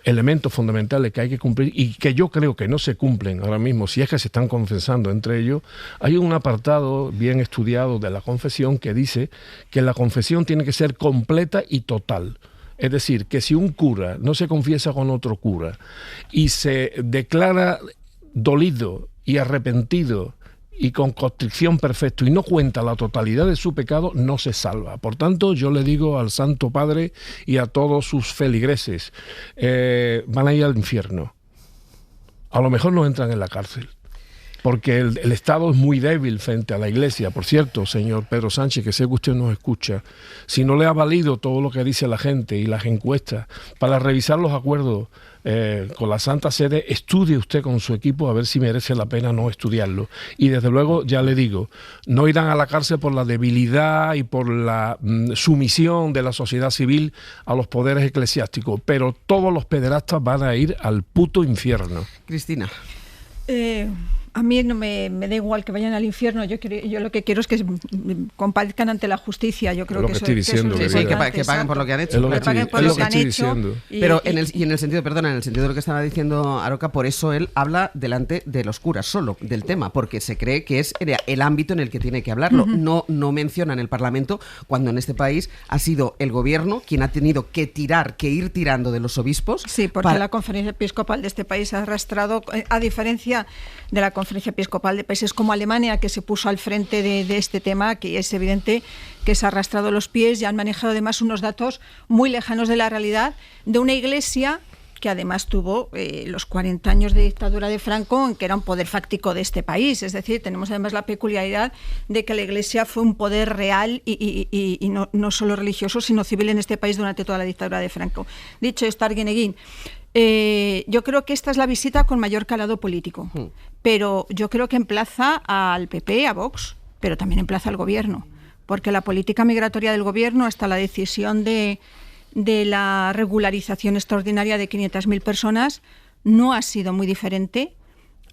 E: elementos fundamentales que hay que cumplir y que yo creo que no se cumplen ahora mismo, si es que se están confesando entre ellos, hay un apartado bien estudiado de la confesión que dice que la confesión tiene que ser completa y total. Es decir, que si un cura no se confiesa con otro cura y se declara dolido y arrepentido y con contrición perfecta y no cuenta la totalidad de su pecado, no se salva. Por tanto, yo le digo al Santo Padre y a todos sus feligreses, van a ir al infierno. A lo mejor no entran en la cárcel. Porque el Estado es muy débil frente a la Iglesia. Por cierto, señor Pedro Sánchez, que sé que usted nos escucha, si no le ha valido todo lo que dice la gente y las encuestas para revisar los acuerdos con la Santa Sede, estudie usted con su equipo a ver si merece la pena no estudiarlo. Y desde luego, ya le digo, no irán a la cárcel por la debilidad y por la sumisión de la sociedad civil a los poderes eclesiásticos, pero todos los pederastas van a ir al puto infierno.
D: Cristina.
F: A mí no me da igual que vayan al infierno. Yo lo que quiero es que comparezcan ante la justicia. Yo creo que eso es
D: que paguen por lo que han hecho.
F: Que paguen por lo que han hecho.
D: Pero en el sentido de lo que estaba diciendo Aroca, por eso él habla delante de los curas solo del tema, porque se cree que es el ámbito en el que tiene que hablarlo. No menciona en el Parlamento cuando en este país ha sido el gobierno quien ha tenido que ir tirando de los obispos.
F: Sí, porque la conferencia episcopal de este país ha arrastrado, a diferencia de la conferencia episcopal de países como Alemania, que se puso al frente de este tema, que es evidente que se ha arrastrado los pies y han manejado además unos datos muy lejanos de la realidad de una iglesia que además tuvo los 40 años de dictadura de Franco, en que era un poder fáctico de este país. Es decir, tenemos además la peculiaridad de que la Iglesia fue un poder real y no solo religioso, sino civil en este país durante toda la dictadura de Franco. Dicho esto, Arguineguín, yo creo que esta es la visita con mayor calado político, pero yo creo que emplaza al PP, a Vox, pero también emplaza al Gobierno, porque la política migratoria del Gobierno, hasta la decisión de la regularización extraordinaria de 500.000 personas, no ha sido muy diferente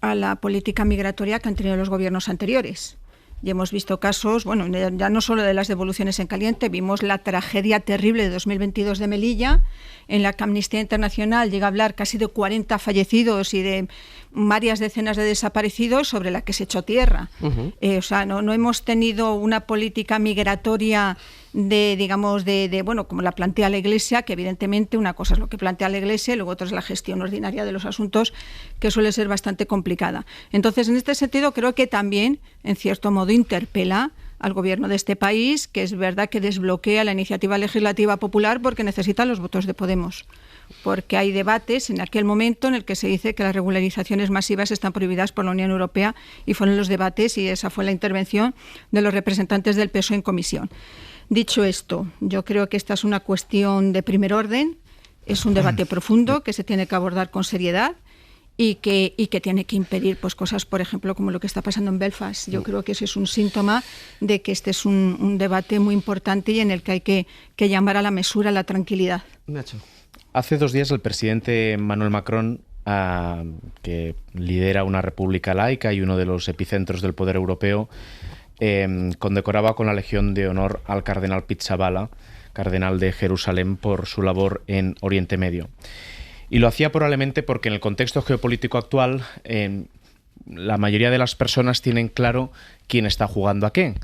F: a la política migratoria que han tenido los gobiernos anteriores. Y hemos visto casos, bueno, ya no solo de las devoluciones en caliente, vimos la tragedia terrible de 2022 de Melilla, en la que Amnistía Internacional llega a hablar casi de 40 fallecidos y de varias decenas de desaparecidos, sobre la que se echó tierra. O sea, no hemos tenido una política migratoria bueno, como la plantea la Iglesia, que evidentemente una cosa es lo que plantea la Iglesia y luego otra es la gestión ordinaria de los asuntos, que suele ser bastante complicada. Entonces, en este sentido, creo que también, en cierto modo, interpela al gobierno de este país, que es verdad que desbloquea la iniciativa legislativa popular porque necesita los votos de Podemos. Porque hay debates en aquel momento en el que se dice que las regularizaciones masivas están prohibidas por la Unión Europea, y fueron los debates y esa fue la intervención de los representantes del PSOE en comisión. Dicho esto, yo creo que esta es una cuestión de primer orden, es un debate profundo que se tiene que abordar con seriedad y que tiene que impedir pues cosas, por ejemplo, como lo que está pasando en Belfast. Yo creo que eso es un síntoma de que este es un debate muy importante y en el que hay que llamar a la mesura, a la tranquilidad.
D: Nacho.
H: Hace 2 días el presidente Emmanuel Macron, que lidera una república laica y uno de los epicentros del poder europeo, condecoraba con la Legión de Honor al cardenal Pizzaballa, cardenal de Jerusalén, por su labor en Oriente Medio. Y lo hacía probablemente porque en el contexto geopolítico actual la mayoría de las personas tienen claro quién está jugando a qué.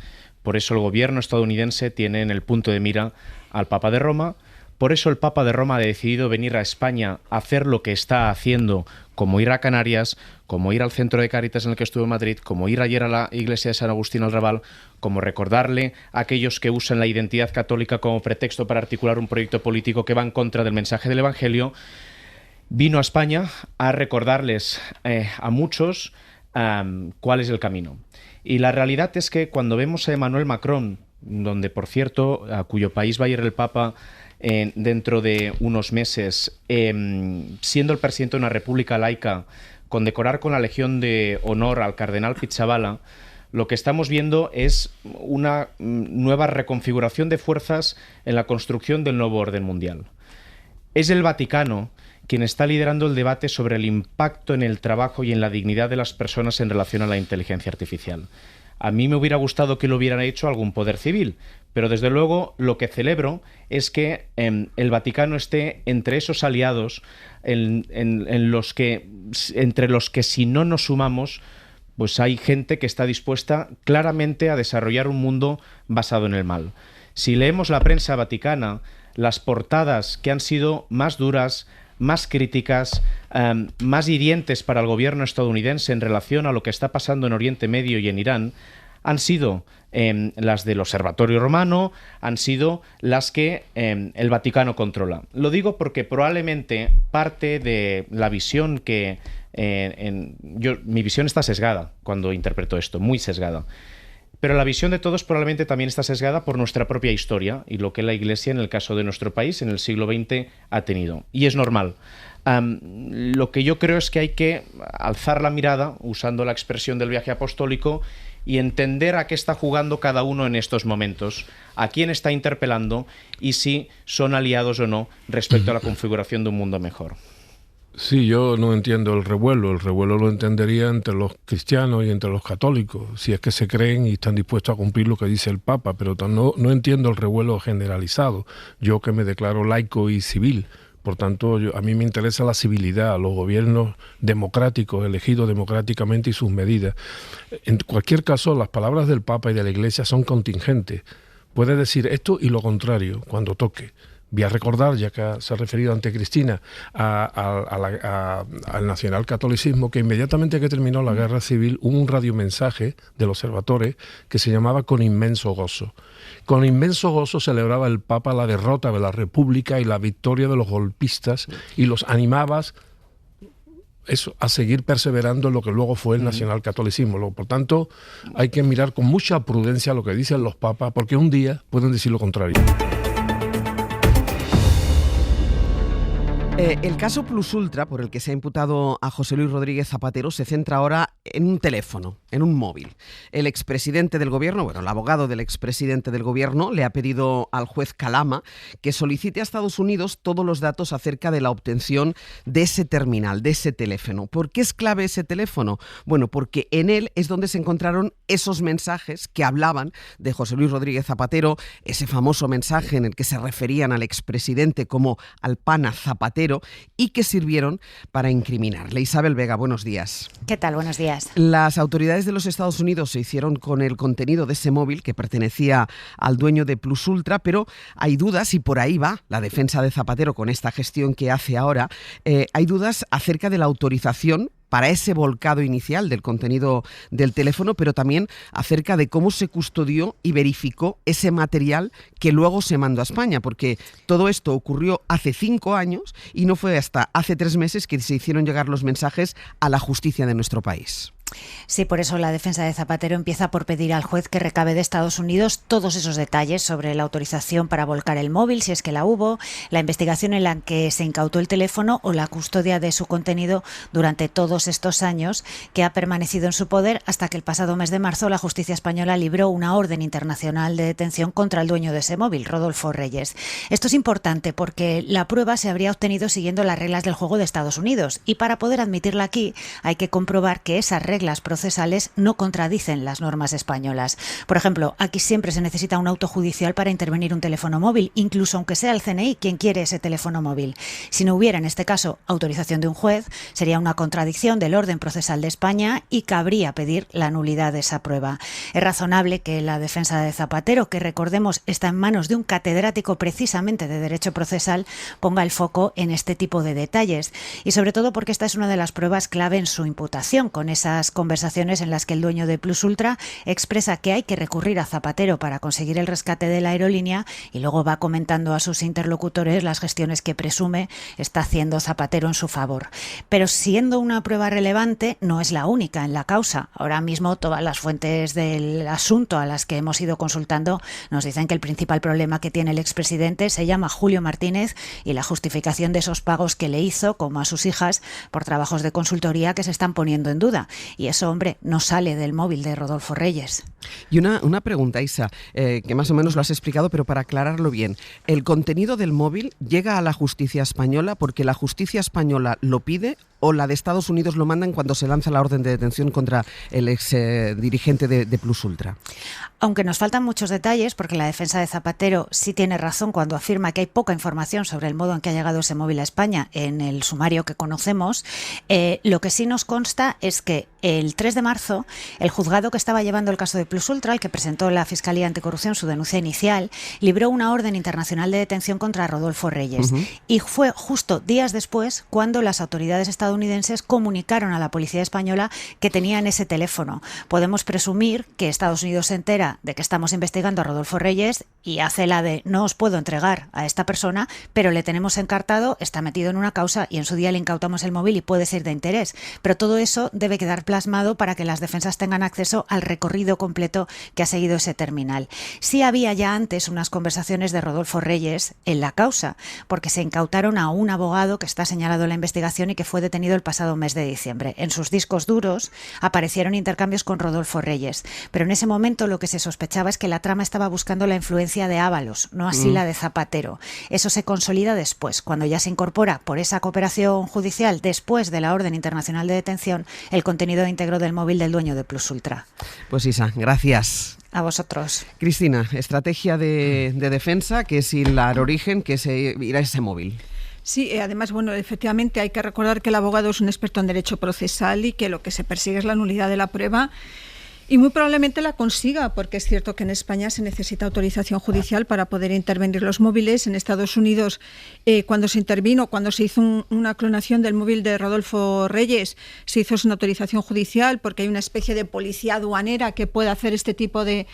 H: Por eso el gobierno estadounidense tiene en el punto de mira al Papa de Roma. Por eso el Papa de Roma ha decidido venir a España a hacer lo que está haciendo, como ir a Canarias, como ir al centro de Cáritas en el que estuvo en Madrid, como ir ayer a la iglesia de San Agustín al Raval, como recordarle a aquellos que usan la identidad católica como pretexto para articular un proyecto político que va en contra del mensaje del Evangelio. Vino a España a recordarles a muchos cuál es el camino. Y la realidad es que cuando vemos a Emmanuel Macron, donde por cierto, a cuyo país va a ir el Papa dentro de unos meses, siendo el presidente de una república laica, condecorar con la Legión de Honor al cardenal Pizzaballa, lo que estamos viendo es una nueva reconfiguración de fuerzas en la construcción del nuevo orden mundial. Es el Vaticano quien está liderando el debate sobre el impacto en el trabajo y en la dignidad de las personas en relación a la inteligencia artificial. A mí me hubiera gustado que lo hubieran hecho algún poder civil, pero desde luego lo que celebro es que el Vaticano esté entre esos aliados entre los que si no nos sumamos, pues hay gente que está dispuesta claramente a desarrollar un mundo basado en el mal. Si leemos la prensa vaticana, las portadas que han sido más duras, más críticas, más hirientes para el gobierno estadounidense en relación a lo que está pasando en Oriente Medio y en Irán, han sido las del Observatorio Romano, han sido las que el Vaticano controla. Lo digo porque probablemente parte de la visión que... mi visión está sesgada cuando interpreto esto, muy sesgada. Pero la visión de todos probablemente también está sesgada por nuestra propia historia y lo que la Iglesia, en el caso de nuestro país, en el siglo XX, ha tenido. Y es normal. Lo que yo creo es que hay que alzar la mirada, usando la expresión del viaje apostólico, y entender a qué está jugando cada uno en estos momentos, a quién está interpelando y si son aliados o no respecto a la configuración de un mundo mejor.
E: Sí, yo no entiendo el revuelo. El revuelo lo entendería entre los cristianos y entre los católicos, si es que se creen y están dispuestos a cumplir lo que dice el Papa, pero no entiendo el revuelo generalizado. Yo que me declaro laico y civil, por tanto, a mí me interesa la civilidad, los gobiernos democráticos, elegidos democráticamente y sus medidas. En cualquier caso, las palabras del Papa y de la Iglesia son contingentes. Puede decir esto y lo contrario cuando toque. Voy a recordar, ya que se ha referido ante Cristina, al nacionalcatolicismo, que inmediatamente que terminó la guerra civil hubo un radiomensaje del Observatore que se llamaba Con inmenso gozo. Con inmenso gozo celebraba el Papa la derrota de la República y la victoria de los golpistas y los animaba a seguir perseverando en lo que luego fue el nacionalcatolicismo. Por tanto, hay que mirar con mucha prudencia lo que dicen los papas, porque un día pueden decir lo contrario.
D: El caso Plus Ultra, por el que se ha imputado a José Luis Rodríguez Zapatero, se centra ahora en un teléfono, en un móvil. El expresidente del gobierno, el abogado del expresidente del gobierno, le ha pedido al juez Calama que solicite a Estados Unidos todos los datos acerca de la obtención de ese terminal, de ese teléfono. ¿Por qué es clave ese teléfono? Bueno, porque en él es donde se encontraron esos mensajes que hablaban de José Luis Rodríguez Zapatero, ese famoso mensaje en el que se referían al expresidente como al pana Zapatero, y que sirvieron para incriminarle. Isabel Vega, buenos días.
P: ¿Qué tal? Buenos días.
D: Las autoridades de los Estados Unidos se hicieron con el contenido de ese móvil que pertenecía al dueño de Plus Ultra, pero hay dudas, y por ahí va la defensa de Zapatero con esta gestión que hace ahora, hay dudas acerca de la autorización para ese volcado inicial del contenido del teléfono, pero también acerca de cómo se custodió y verificó ese material que luego se mandó a España, porque todo esto ocurrió hace 5 años y no fue hasta hace 3 meses que se hicieron llegar los mensajes a la justicia de nuestro país.
P: Sí, por eso la defensa de Zapatero empieza por pedir al juez que recabe de Estados Unidos todos esos detalles sobre la autorización para volcar el móvil, si es que la hubo, la investigación en la que se incautó el teléfono o la custodia de su contenido durante todos estos años que ha permanecido en su poder hasta que el pasado mes de marzo la justicia española libró una orden internacional de detención contra el dueño de ese móvil, Rodolfo Reyes. Esto es importante porque la prueba se habría obtenido siguiendo las reglas del juego de Estados Unidos y para poder admitirla aquí hay que comprobar que esas reglas procesales no contradicen las normas españolas. Por ejemplo, aquí siempre se necesita un auto judicial para intervenir un teléfono móvil, incluso aunque sea el CNI quien quiere ese teléfono móvil. Si no hubiera en este caso autorización de un juez, sería una contradicción del orden procesal de España y cabría pedir la nulidad de esa prueba. Es razonable que la defensa de Zapatero, que recordemos está en manos de un catedrático precisamente de Derecho Procesal, ponga el foco en este tipo de detalles y sobre todo porque esta es una de las pruebas clave en su imputación, con esas conversaciones en las que el dueño de Plus Ultra expresa que hay que recurrir a Zapatero para conseguir el rescate de la aerolínea y luego va comentando a sus interlocutores las gestiones que presume está haciendo Zapatero en su favor. Pero siendo una prueba relevante, no es la única en la causa. Ahora mismo todas las fuentes del asunto a las que hemos ido consultando nos dicen que el principal problema que tiene el expresidente se llama Julio Martínez y la justificación de esos pagos que le hizo, como a sus hijas, por trabajos de consultoría que se están poniendo en duda. Y eso, hombre, no sale del móvil de Rodolfo Reyes.
D: Y una pregunta, Isa, que más o menos lo has explicado, pero para aclararlo bien. ¿El contenido del móvil llega a la justicia española porque la justicia española lo pide o la de Estados Unidos lo mandan cuando se lanza la orden de detención contra el ex dirigente de Plus Ultra?
P: Aunque nos faltan muchos detalles, porque la defensa de Zapatero sí tiene razón cuando afirma que hay poca información sobre el modo en que ha llegado ese móvil a España en el sumario que conocemos, lo que sí nos consta es que el 3 de marzo el juzgado que estaba llevando el caso de Plus Ultra, el que presentó la Fiscalía Anticorrupción su denuncia inicial, libró una orden internacional de detención contra Rodolfo Reyes. Y fue justo días después cuando las autoridades estadounidenses comunicaron a la policía española que tenían ese teléfono. Podemos presumir que Estados Unidos se entera de que estamos investigando a Rodolfo Reyes y hace la de no os puedo entregar a esta persona, pero le tenemos encartado, está metido en una causa y en su día le incautamos el móvil y puede ser de interés. Pero todo eso debe quedar plasmado para que las defensas tengan acceso al recorrido completo que ha seguido ese terminal. Sí había ya antes unas conversaciones de Rodolfo Reyes en la causa, porque se incautaron a un abogado que está señalado en la investigación y que fue detenido detenido el pasado mes de diciembre. En sus discos duros aparecieron intercambios con Rodolfo Reyes, pero en ese momento lo que se sospechaba es que la trama estaba buscando la influencia de Ábalos, no así la de Zapatero. Eso se consolida después, cuando ya se incorpora por esa cooperación judicial, después de la orden internacional de detención, el contenido íntegro del móvil del dueño de Plus Ultra.
D: Pues Isa, gracias.
P: A vosotros.
D: Cristina, estrategia de defensa, que es hilar origen, que es ir a ese móvil.
F: Sí, además, bueno, efectivamente hay que recordar que el abogado es un experto en derecho procesal y que lo que se persigue es la nulidad de la prueba. Y muy probablemente la consiga, porque es cierto que en España se necesita autorización judicial para poder intervenir los móviles. En Estados Unidos, cuando se hizo una clonación del móvil de Rodolfo Reyes, se hizo una autorización judicial porque hay una especie de policía aduanera que puede hacer este tipo de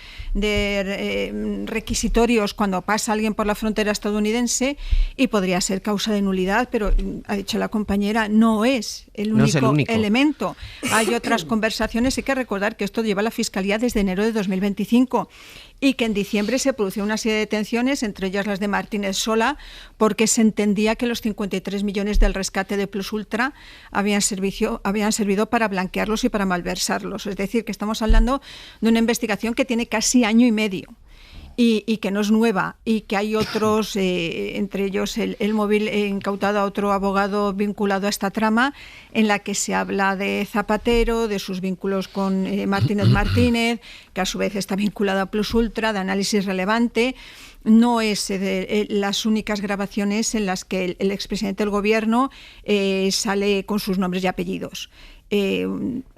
F: requisitorios cuando pasa alguien por la frontera estadounidense, y podría ser causa de nulidad, pero ha dicho la compañera, no es el único elemento. Hay otras conversaciones. Hay que recordar que esto lleva la Fiscalía desde enero de 2025 y que en diciembre se produjo una serie de detenciones, entre ellas las de Martínez Sola, porque se entendía que los 53 millones del rescate de Plus Ultra habían servido para blanquearlos y para malversarlos. Es decir, que estamos hablando de una investigación que tiene casi año y medio. Y que no es nueva, y que hay otros, entre ellos el móvil incautado a otro abogado vinculado a esta trama, en la que se habla de Zapatero, de sus vínculos con Martínez, que a su vez está vinculado a Plus Ultra, de análisis relevante. No es las únicas grabaciones en las que el expresidente del gobierno sale con sus nombres y apellidos.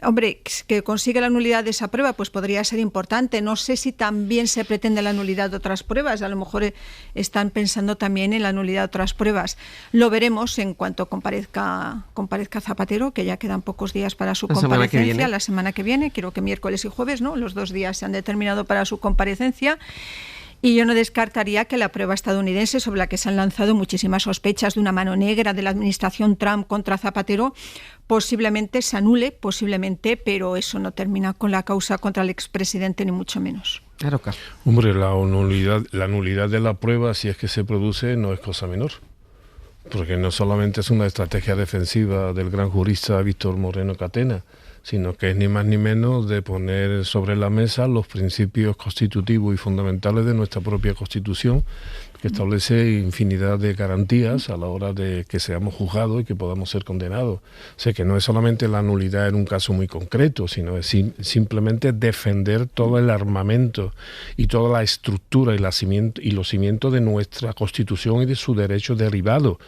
F: Hombre, que consiga la nulidad de esa prueba, pues podría ser importante. No sé si también se pretende la nulidad de otras pruebas. A lo mejor están pensando también en la nulidad de otras pruebas. Lo veremos en cuanto comparezca Zapatero, que ya quedan pocos días para su comparecencia. La semana que viene, creo que miércoles y jueves, ¿no? Los 2 días se han determinado para su comparecencia. Y yo no descartaría que la prueba estadounidense, sobre la que se han lanzado muchísimas sospechas de una mano negra de la administración Trump contra Zapatero, posiblemente se anule, pero eso no termina con la causa contra el expresidente, ni mucho menos.
E: Claro. Hombre, la nulidad de la prueba, si es que se produce, no es cosa menor. Porque no solamente es una estrategia defensiva del gran jurista Víctor Moreno Catena, sino que es ni más ni menos de poner sobre la mesa los principios constitutivos y fundamentales de nuestra propia Constitución, que establece infinidad de garantías a la hora de que seamos juzgados y que podamos ser condenados. O sea, que no es solamente la nulidad en un caso muy concreto, sino es simplemente defender todo el armamento y toda la estructura y los cimientos de nuestra Constitución y de su derecho derivado.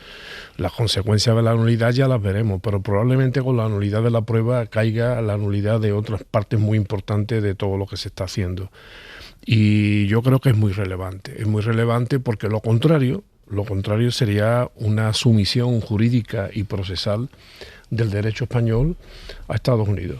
E: Las consecuencias de la nulidad ya las veremos, pero probablemente con la nulidad de la prueba caiga la nulidad de otras partes muy importantes de todo lo que se está haciendo. Y yo creo que es muy relevante porque lo contrario sería una sumisión jurídica y procesal del derecho español a Estados Unidos.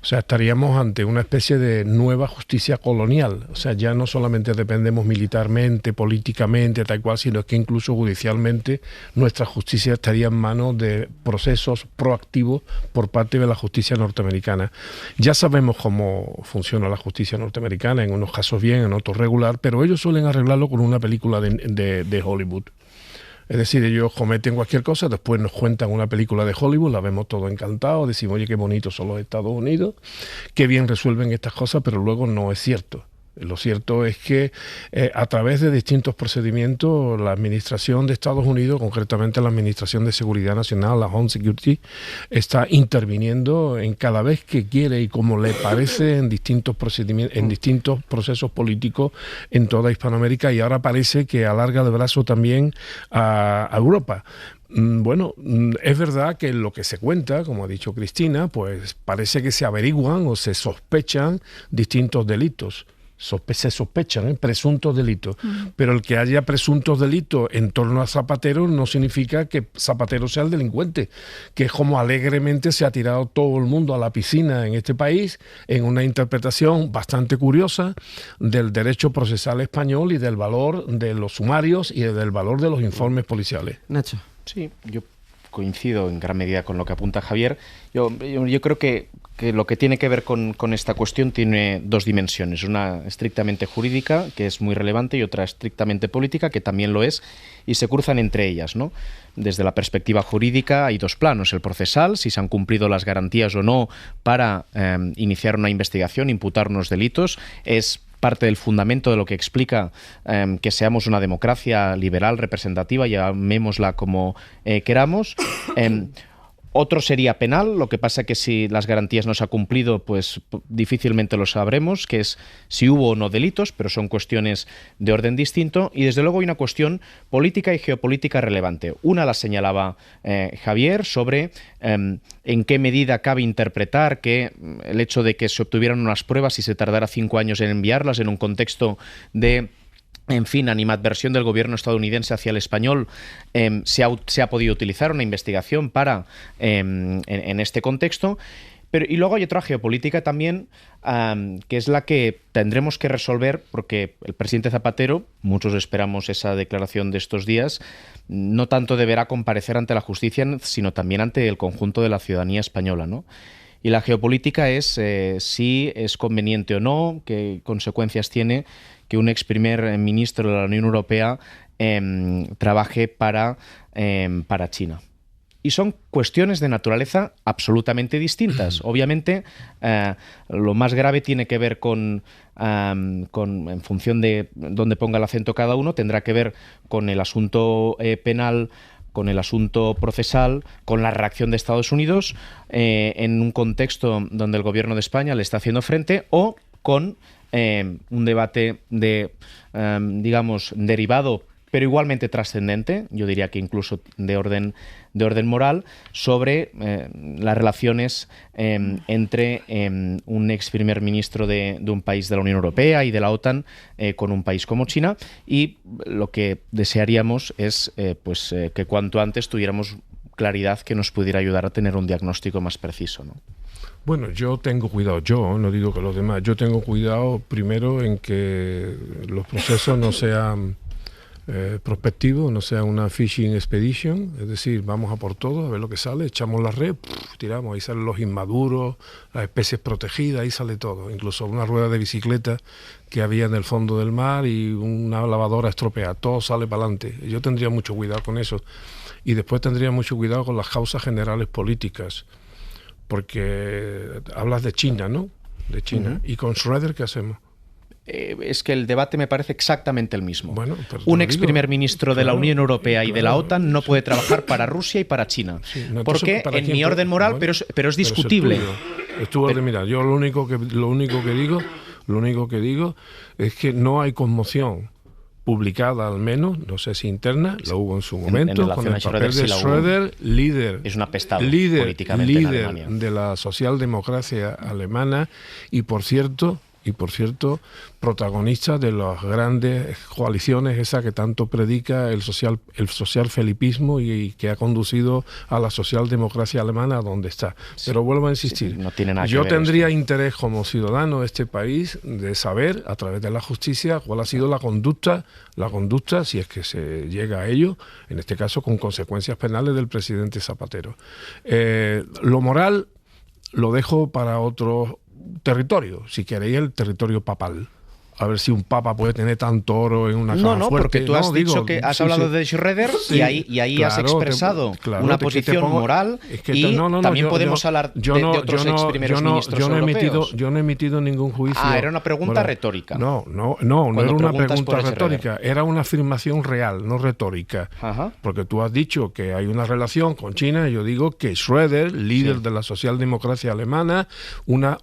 E: O sea, estaríamos ante una especie de nueva justicia colonial. O sea, ya no solamente dependemos militarmente, políticamente, tal cual, sino que incluso judicialmente nuestra justicia estaría en manos de procesos proactivos por parte de la justicia norteamericana. Ya sabemos cómo funciona la justicia norteamericana, en unos casos bien, en otros regular, pero ellos suelen arreglarlo con una película de Hollywood. Es decir, ellos cometen cualquier cosa, después nos cuentan una película de Hollywood, la vemos todo encantado, decimos, oye, qué bonitos son los Estados Unidos, qué bien resuelven estas cosas, pero luego no es cierto. Lo cierto es que a través de distintos procedimientos, la Administración de Estados Unidos, concretamente la Administración de Seguridad Nacional, la Home Security, está interviniendo en cada vez que quiere y como le parece en distintos procedimientos, en distintos procesos políticos en toda Hispanoamérica, y ahora parece que alarga el brazo también a Europa. Bueno, es verdad que lo que se cuenta, como ha dicho Cristina, pues parece que se averiguan o se sospechan distintos delitos. Se sospechan presuntos delitos, pero el que haya presuntos delitos en torno a Zapatero no significa que Zapatero sea el delincuente, que es como alegremente se ha tirado todo el mundo a la piscina en este país en una interpretación bastante curiosa del derecho procesal español y del valor de los sumarios y del valor de los informes policiales.
D: Nacho.
H: Sí, yo coincido en gran medida con lo que apunta Javier. Yo creo que lo que tiene que ver con esta cuestión tiene dos dimensiones. Una estrictamente jurídica, que es muy relevante, y otra estrictamente política, que también lo es, y se cruzan entre ellas, ¿no? Desde la perspectiva jurídica hay dos planos. El procesal, si se han cumplido las garantías o no para iniciar una investigación, imputar unos delitos, es parte del fundamento de lo que explica que seamos una democracia liberal, representativa, llamémosla como queramos. Otro sería penal, lo que pasa que si las garantías no se han cumplido, pues difícilmente lo sabremos, que es si hubo o no delitos, pero son cuestiones de orden distinto. Y desde luego hay una cuestión política y geopolítica relevante. Una la señalaba Javier sobre en qué medida cabe interpretar que el hecho de que se obtuvieran unas pruebas y se tardara 5 años en enviarlas en un contexto de animadversión del gobierno estadounidense hacia el español, se ha podido utilizar una investigación para en este contexto. Y luego hay otra geopolítica también, que es la que tendremos que resolver, porque el presidente Zapatero, muchos esperamos esa declaración de estos días, no tanto deberá comparecer ante la justicia, sino también ante el conjunto de la ciudadanía española, ¿no? Y la geopolítica es si es conveniente o no, qué consecuencias tiene que un ex primer ministro de la Unión Europea trabaje para China. Y son cuestiones de naturaleza absolutamente distintas. Obviamente, lo más grave tiene que ver en función de dónde ponga el acento cada uno, tendrá que ver con el asunto penal, con el asunto procesal, con la reacción de Estados Unidos en un contexto donde el gobierno de España le está haciendo frente, o con un debate digamos, derivado, pero igualmente trascendente, yo diría que incluso de orden moral, sobre las relaciones entre un ex primer ministro de un país de la Unión Europea y de la OTAN con un país como China, y lo que desearíamos es que cuanto antes tuviéramos claridad que nos pudiera ayudar a tener un diagnóstico más preciso, ¿no?
E: Bueno, yo tengo cuidado, yo no digo que los demás, yo tengo cuidado primero en que los procesos no sean prospectivos, no sea una fishing expedition, es decir, vamos a por todo, a ver lo que sale, echamos la red, tiramos, ahí salen los inmaduros, las especies protegidas, ahí sale todo, incluso una rueda de bicicleta que había en el fondo del mar y una lavadora estropeada, todo sale para adelante. Yo tendría mucho cuidado con eso, y después tendría mucho cuidado con las causas generales políticas, porque hablas de China, ¿no? De China. ¿Y con Schröder qué hacemos?
H: Es que el debate me parece exactamente el mismo.
E: Bueno,
H: un ex primer ministro de la Unión Europea y de la OTAN no puede trabajar para Rusia y para China.
E: Sí, no,
H: porque en mi orden moral, bueno, pero es discutible.
E: Es tu orden, mira, yo lo único que digo es que no hay conmoción publicada, al menos, no sé si interna, la hubo en su momento, con el papel de Schröder, líder de la socialdemocracia alemana, y por cierto, protagonista de las grandes coaliciones esa que tanto predica el social felipismo y que ha conducido a la socialdemocracia alemana a donde está. Sí, pero vuelvo a insistir,
H: no tiene nada
E: yo
H: que ver
E: tendría
H: esto.
E: Interés como ciudadano de este país de saber a través de la justicia cuál ha sido la conducta, si es que se llega a ello, en este caso con consecuencias penales del presidente Zapatero. Lo moral lo dejo para otro territorio, si queréis el territorio papal. A ver si un papa puede tener tanto oro en una caja fuerte.
H: Porque tú has dicho que has hablado de Schröder y ahí has expresado una posición moral, y también podemos hablar de otros ex primeros ministros europeos.
E: Yo no he emitido ningún juicio.
H: Era una pregunta retórica.
E: No era una pregunta retórica, era una afirmación real, no retórica.
H: Ajá.
E: Porque tú has dicho que hay una relación con China, y yo digo que Schröder, líder de la socialdemocracia alemana, una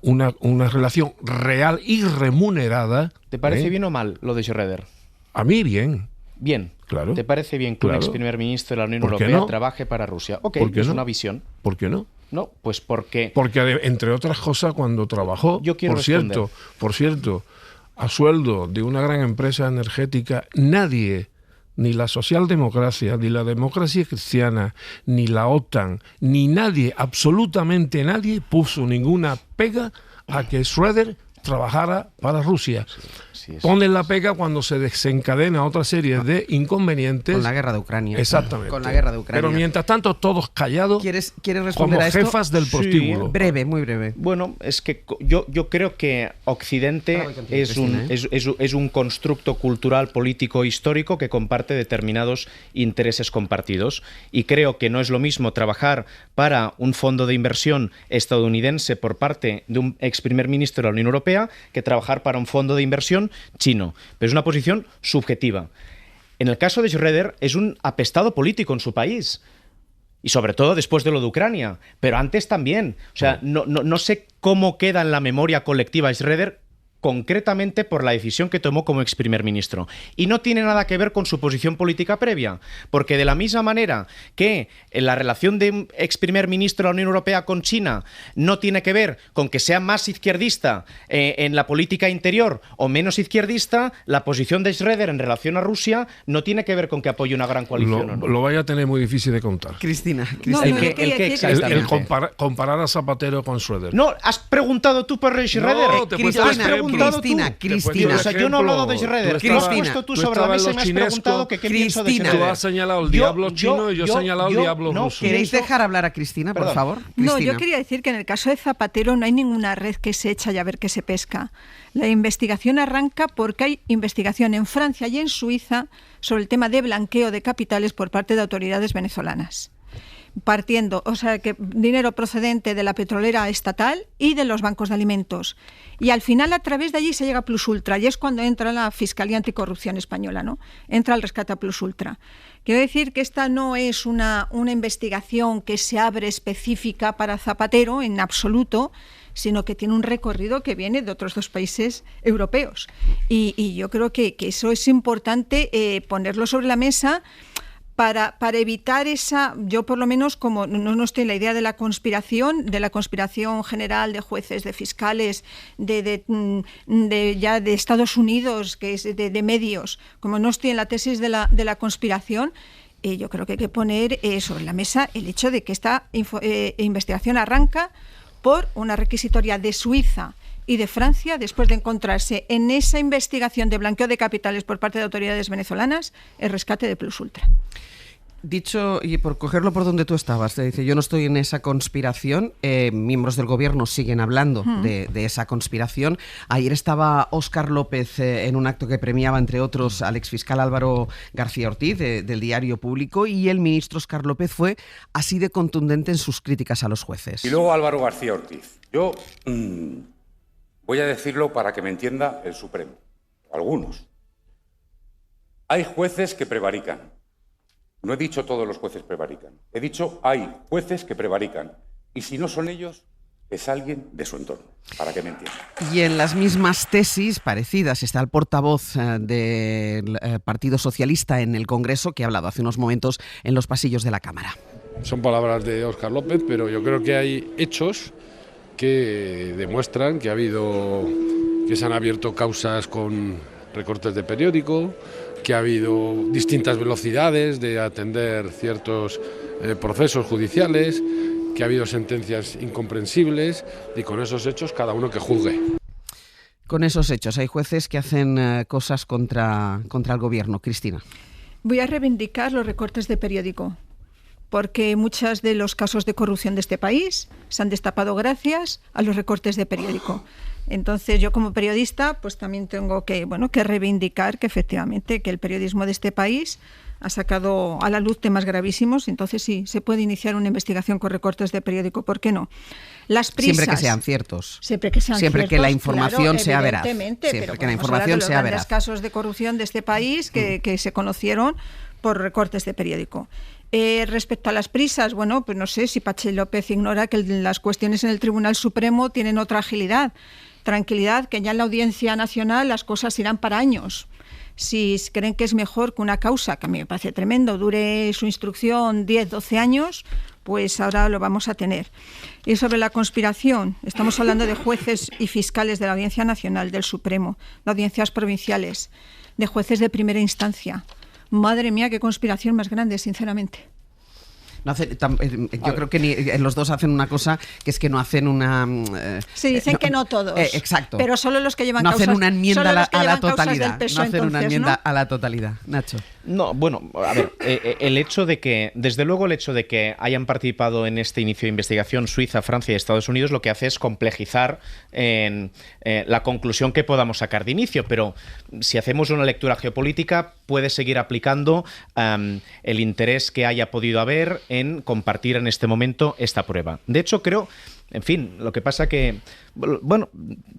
E: relación real y remunerada.
H: ¿Te parece bien o mal lo de Schröder?
E: A mí bien.
H: Bien.
E: Claro.
H: ¿Te parece bien que un ex primer ministro de la Unión Europea trabaje para Rusia? Ok, es una visión.
E: ¿Por qué no?
H: No, pues porque...
E: Porque, entre otras cosas, cuando trabajó, por cierto, a sueldo de una gran empresa energética, nadie, ni la socialdemocracia, ni la democracia cristiana, ni la OTAN, ni nadie, absolutamente nadie, puso ninguna pega a que Schröder trabajara para Rusia.
H: Sí,
E: Ponen la pega cuando se desencadena otra serie de inconvenientes.
D: Con la guerra de Ucrania.
E: Exactamente.
D: Con la guerra de Ucrania.
E: Pero mientras tanto, todos callados,
D: ¿Quieres responder
E: como
D: a esto?
E: jefas del prostíbulo.
H: Sí,
D: breve, muy breve.
H: Bueno, es que yo creo que Occidente es un constructo cultural, político, histórico que comparte determinados intereses compartidos. Y creo que no es lo mismo trabajar para un fondo de inversión estadounidense por parte de un ex primer ministro de la Unión Europea que trabajar para un fondo de inversión chino. Pero es una posición subjetiva. En el caso de Schröder es un apestado político en su país. Y sobre todo después de lo de Ucrania. Pero antes también. O sea, no sé cómo queda en la memoria colectiva Schröder concretamente por la decisión que tomó como ex primer ministro. Y no tiene nada que ver con su posición política previa, porque de la misma manera que en la relación de un ex primer ministro de la Unión Europea con China no tiene que ver con que sea más izquierdista en la política interior o menos izquierdista, la posición de Schröder en relación a Rusia no tiene que ver con que apoye una gran coalición.
E: Lo vaya a tener muy difícil de contar.
D: Cristina.
E: El comparar a Zapatero con Schröder.
H: No, has preguntado tú por Schröder.
D: Cristina.
H: O sea, yo no he hablado de Schröder. Has puesto tú sobre la mesa y me has preguntado que qué pienso de Schröder.
E: Tú has señalado el diablo chino y yo he señalado el diablo ruso.
D: ¿Queréis dejar hablar a Cristina, por favor?
F: No, yo quería decir que en el caso de Zapatero no hay ninguna red que se echa y a ver qué se pesca. La investigación arranca porque hay investigación en Francia y en Suiza sobre el tema de blanqueo de capitales por parte de autoridades venezolanas. Partiendo, o sea, que dinero procedente de la petrolera estatal y de los bancos de alimentos. Y al final, a través de allí se llega a Plus Ultra, y es cuando entra la Fiscalía Anticorrupción española, ¿no? Entra el rescate a Plus Ultra. Quiero decir que esta no es una investigación que se abre específica para Zapatero, en absoluto, sino que tiene un recorrido que viene de otros 2 países europeos. Y yo creo que eso es importante ponerlo sobre la mesa, para evitar esa, yo por lo menos, como no estoy en la idea de la conspiración general de jueces, de fiscales, de Estados Unidos, que es de medios, como no estoy en la tesis de la conspiración, yo creo que hay que poner sobre la mesa el hecho de que esta investigación arranca por una requisitoria de Suiza y de Francia, después de encontrarse en esa investigación de blanqueo de capitales por parte de autoridades venezolanas el rescate de Plus Ultra.
D: Dicho, y por cogerlo por donde tú estabas, te dice, yo no estoy en esa conspiración, miembros del gobierno siguen hablando de esa conspiración. Ayer estaba Óscar López en un acto que premiaba, entre otros, al exfiscal Álvaro García Ortiz, del Diario Público, y el ministro Óscar López fue así de contundente en sus críticas a los jueces.
Q: Y luego Álvaro García Ortiz. Yo voy a decirlo para que me entienda el Supremo, algunos. Hay jueces que prevarican. No he dicho todos los jueces prevarican. He dicho hay jueces que prevarican. Y si no son ellos, es alguien de su entorno, para que me entiendan.
D: Y en las mismas tesis parecidas está el portavoz del Partido Socialista en el Congreso, que ha hablado hace unos momentos en los pasillos de la Cámara.
E: Son palabras de Óscar López, pero yo creo que hay hechos que demuestran que se han abierto causas con recortes de periódico, que ha habido distintas velocidades de atender ciertos procesos judiciales, que ha habido sentencias incomprensibles, y con esos hechos cada uno que juzgue.
D: Con esos hechos hay jueces que hacen cosas contra el gobierno. Cristina.
F: Voy a reivindicar los recortes de periódico, porque muchos de los casos de corrupción de este país se han destapado gracias a los recortes de periódico. Entonces, yo como periodista, pues también tengo que reivindicar que efectivamente que el periodismo de este país ha sacado a la luz temas gravísimos. Entonces, sí, se puede iniciar una investigación con recortes de periódico. ¿Por qué no? Las prisas,
D: siempre que sean ciertos.
F: Siempre que sean
D: siempre
F: ciertos,
D: que la información sea veraz.
F: Siempre que la información sea veraz. Los grandes casos de corrupción de este país que se conocieron por recortes de periódico. Respecto a las prisas, bueno, pues no sé si Patxi López ignora que las cuestiones en el Tribunal Supremo tienen otra agilidad. Tranquilidad, que ya en la Audiencia Nacional las cosas irán para años. Si creen que es mejor que una causa, que a mí me parece tremendo, dure su instrucción 10, 12 años, pues ahora lo vamos a tener. Y sobre la conspiración, estamos hablando de jueces y fiscales de la Audiencia Nacional, del Supremo, de audiencias provinciales, de jueces de primera instancia. Madre mía, qué conspiración más grande, sinceramente.
D: Yo creo que los dos hacen una cosa, que es que no hacen una...
F: sí, dicen que no todos.
D: Exacto.
F: Pero solo los que llevan
D: no
F: causas,
D: hacen una enmienda a la
F: totalidad.
D: No hacen una enmienda a la totalidad. Nacho.
H: No, bueno, a ver, el hecho de que, desde luego el hecho de que hayan participado en este inicio de investigación Suiza, Francia y Estados Unidos, lo que hace es complejizar la conclusión que podamos sacar de inicio, pero si hacemos una lectura geopolítica puede seguir aplicando el interés que haya podido haber en compartir en este momento esta prueba. De hecho, creo... En fin, lo que pasa que, bueno,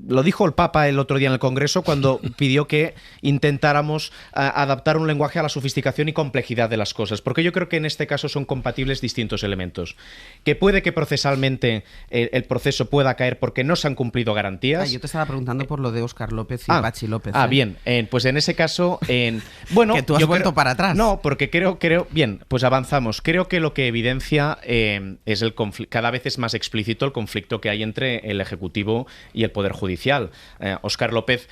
H: lo dijo el Papa el otro día en el Congreso cuando pidió que intentáramos adaptar un lenguaje a la sofisticación y complejidad de las cosas, porque yo creo que en este caso son compatibles distintos elementos. Que puede que procesalmente el proceso pueda caer porque no se han cumplido garantías.
D: Yo te estaba preguntando por lo de Óscar López y Pachi López.
H: Bien, pues en ese caso, bueno...
D: que tú has vuelto para atrás.
H: No, porque creo, bien, pues avanzamos. Creo que lo que evidencia es el conflicto, cada vez es más explícito el conflicto que hay entre el Ejecutivo y el Poder Judicial. Óscar López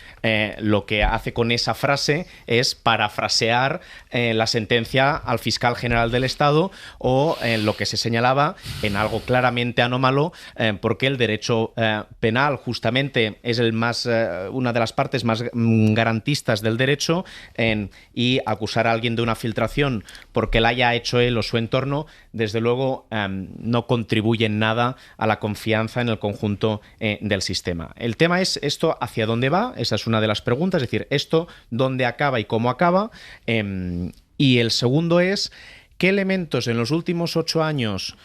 H: lo que hace con esa frase es parafrasear la sentencia al fiscal general del Estado o lo que se señalaba en algo claramente anómalo, porque el derecho penal justamente es una de las partes más garantistas del derecho, y acusar a alguien de una filtración porque la haya hecho él o su entorno, desde luego no contribuye en nada a la confianza en el conjunto del sistema. El tema es esto hacia dónde va, esa es una de las preguntas, es decir, esto dónde acaba y cómo acaba, y el segundo es qué elementos en los últimos 8 años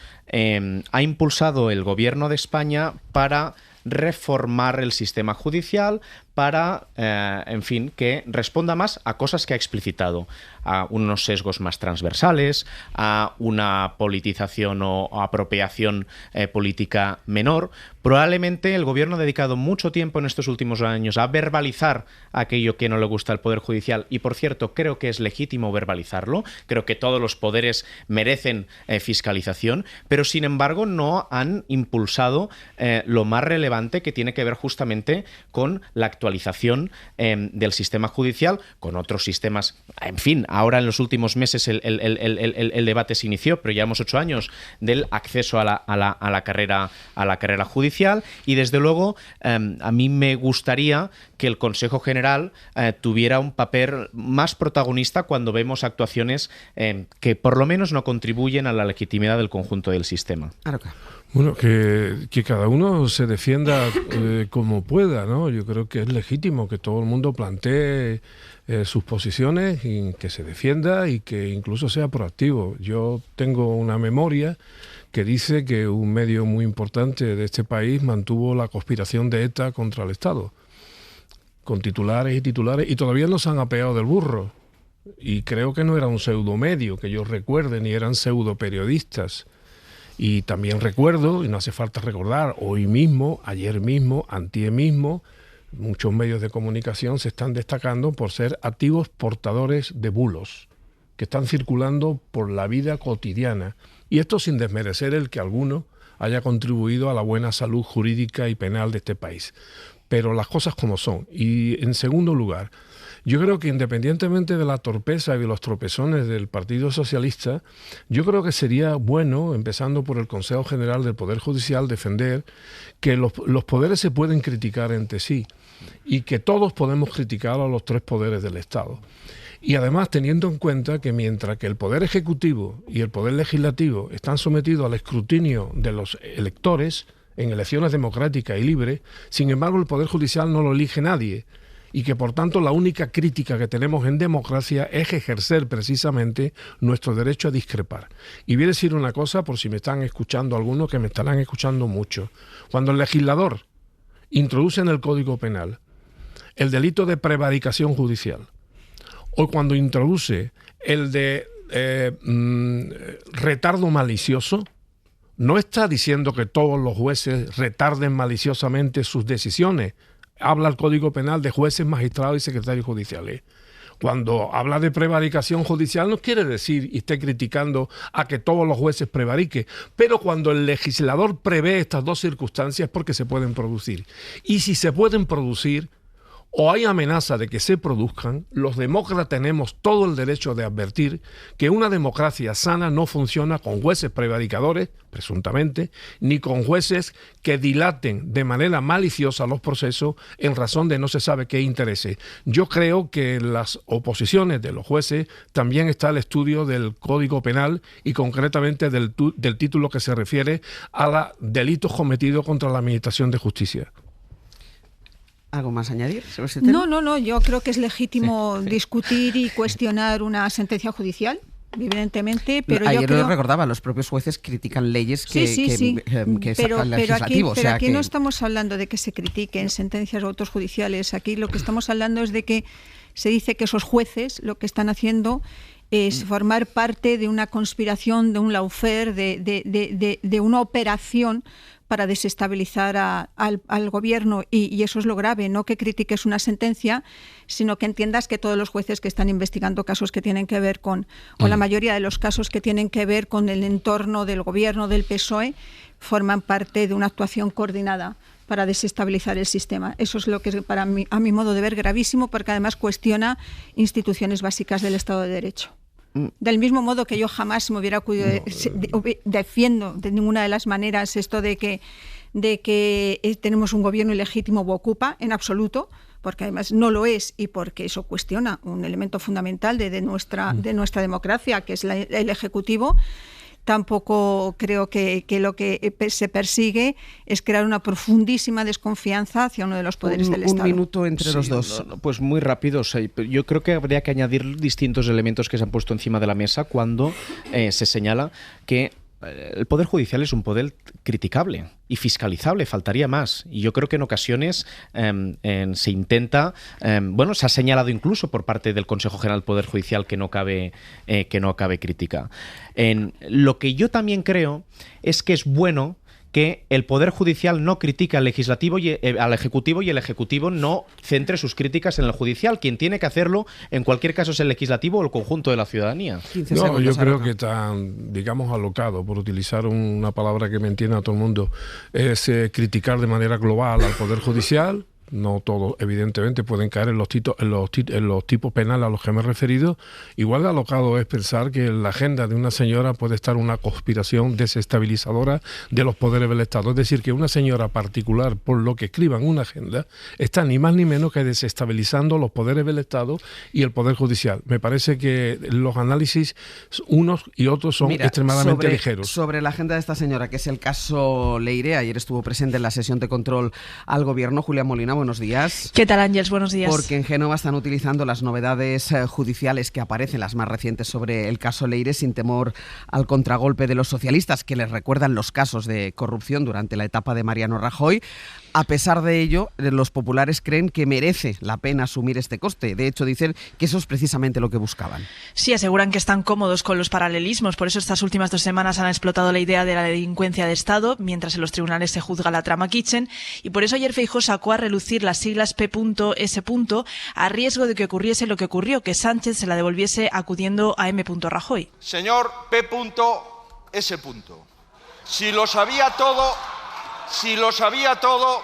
H: ha impulsado el gobierno de España para reformar el sistema judicial, para, en fin, que responda más a cosas que ha explicitado, a unos sesgos más transversales, a una politización o apropiación política menor. Probablemente el gobierno ha dedicado mucho tiempo en estos últimos años a verbalizar aquello que no le gusta al Poder Judicial, y por cierto, creo que es legítimo verbalizarlo, creo que todos los poderes merecen fiscalización, pero sin embargo no han impulsado lo más relevante, que tiene que ver justamente con la actualización del sistema judicial, con otros sistemas. En fin, ahora en los últimos meses el debate se inició, pero llevamos 8 años del acceso a la carrera judicial, y desde luego a mí me gustaría que el Consejo General tuviera un papel más protagonista cuando vemos actuaciones que por lo menos no contribuyen a la legitimidad del conjunto del sistema.
E: Bueno, que cada uno se defienda como pueda, ¿no? Yo creo que es legítimo que todo el mundo plantee sus posiciones, y que se defienda y que incluso sea proactivo. Yo tengo una memoria que dice que un medio muy importante de este país mantuvo la conspiración de ETA contra el Estado, con titulares, y todavía no se han apeado del burro. Y creo que no era un pseudomedio, que yo recuerde, ni eran pseudoperiodistas. Y también recuerdo, y no hace falta recordar, hoy mismo, ayer mismo, antier mismo, muchos medios de comunicación se están destacando por ser activos portadores de bulos que están circulando por la vida cotidiana. Y esto sin desmerecer el que alguno haya contribuido a la buena salud jurídica y penal de este país. Pero las cosas como son. Y en segundo lugar, yo creo que independientemente de la torpeza y de los tropezones del Partido Socialista, yo creo que sería bueno, empezando por el Consejo General del Poder Judicial, defender que los poderes se pueden criticar entre sí y que todos podemos criticar a los 3 poderes del Estado. Y además teniendo en cuenta que mientras que el Poder Ejecutivo y el Poder Legislativo están sometidos al escrutinio de los electores en elecciones democráticas y libres, sin embargo el Poder Judicial no lo elige nadie, y que por tanto la única crítica que tenemos en democracia es ejercer precisamente nuestro derecho a discrepar. Y voy a decir una cosa, por si me están escuchando algunos, que me estarán escuchando mucho. Cuando el legislador introduce en el Código Penal el delito de prevaricación judicial, o cuando introduce el de retardo malicioso, no está diciendo que todos los jueces retarden maliciosamente sus decisiones. Habla el Código Penal de jueces, magistrados y secretarios judiciales. Cuando habla de prevaricación judicial no quiere decir y esté criticando a que todos los jueces prevariquen, pero cuando el legislador prevé estas dos circunstancias es porque se pueden producir. Y si se pueden producir, o hay amenaza de que se produzcan, los demócratas tenemos todo el derecho de advertir que una democracia sana no funciona con jueces prevaricadores, presuntamente, ni con jueces que dilaten de manera maliciosa los procesos en razón de no se sabe qué intereses. Yo creo que en las oposiciones de los jueces también está el estudio del Código Penal y concretamente del título que se refiere a los delitos cometidos contra la administración de justicia.
D: ¿Algo más a añadir sobre ese tema?
F: No, yo creo que es legítimo discutir y cuestionar una sentencia judicial, evidentemente, pero
D: ayer
F: yo creo...
D: lo recordaba, los propios jueces critican leyes que
F: pero
D: saca el legislativo.
F: Aquí no estamos hablando de que se critiquen sentencias o autos judiciales, aquí lo que estamos hablando es de que se dice que esos jueces lo que están haciendo es formar parte de una conspiración, de un lawfare, de una operación para desestabilizar al gobierno y eso es lo grave, no que critiques una sentencia, sino que entiendas que todos los jueces que están investigando casos que tienen que ver con, o la mayoría de los casos que tienen que ver con el entorno del gobierno del PSOE, forman parte de una actuación coordinada para desestabilizar el sistema. Eso es lo que es, para mí, a mi modo de ver, gravísimo, porque además cuestiona instituciones básicas del Estado de Derecho. Del mismo modo que yo jamás me hubiera acudido, defiendo de ninguna de las maneras esto de que tenemos un gobierno ilegítimo o ocupa, en absoluto, porque además no lo es y porque eso cuestiona un elemento fundamental de nuestra democracia, que es el Ejecutivo. Tampoco creo que lo que se persigue es crear una profundísima desconfianza hacia uno de los poderes del Estado.
D: Un minuto entre los dos.
H: Pues muy rápido. O sea, yo creo que habría que añadir distintos elementos que se han puesto encima de la mesa cuando se señala que el Poder Judicial es un poder criticable y fiscalizable, faltaría más. Y yo creo que en ocasiones se intenta, se ha señalado incluso por parte del Consejo General del Poder Judicial que no cabe crítica. Lo que yo también creo es que es bueno que el Poder Judicial no critique al Legislativo al Ejecutivo y el Ejecutivo no centre sus críticas en el Judicial. Quien tiene que hacerlo, en cualquier caso, es el Legislativo o el conjunto de la ciudadanía.
E: No, yo creo que tan, digamos, alocado, por utilizar una palabra que me entienda a todo el mundo, es criticar de manera global al Poder Judicial. No todos, evidentemente, pueden caer en los tipos penales a los que me he referido. Igual de alocado es pensar que en la agenda de una señora puede estar una conspiración desestabilizadora de los poderes del Estado. Es decir, que una señora particular, por lo que escriba en una agenda, está ni más ni menos que desestabilizando los poderes del Estado y el Poder Judicial. Me parece que los análisis, unos y otros, son extremadamente ligeros.
D: Sobre la agenda de esta señora, que es el caso Leire, ayer estuvo presente en la sesión de control al Gobierno, Julia Molina. Buenos días.
R: ¿Qué tal, Ángels? Buenos días.
D: Porque en Génova están utilizando las novedades judiciales que aparecen, las más recientes sobre el caso Leire, sin temor al contragolpe de los socialistas, que les recuerdan los casos de corrupción durante la etapa de Mariano Rajoy. A pesar de ello, los populares creen que merece la pena asumir este coste. De hecho, dicen que eso es precisamente lo que buscaban.
R: Sí, aseguran que están cómodos con los paralelismos. Por eso estas últimas 2 semanas han explotado la idea de la delincuencia de Estado, mientras en los tribunales se juzga la trama Kitchen. Y por eso ayer Feijóo sacó a relucir las siglas P.S. a riesgo de que ocurriese lo que ocurrió, que Sánchez se la devolviese acudiendo a M. Rajoy.
S: Señor P.S. Si lo sabía todo,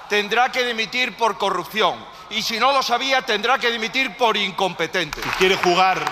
S: tendrá que dimitir por corrupción. Y si no lo sabía, tendrá que dimitir por incompetente.
T: Si quiere jugar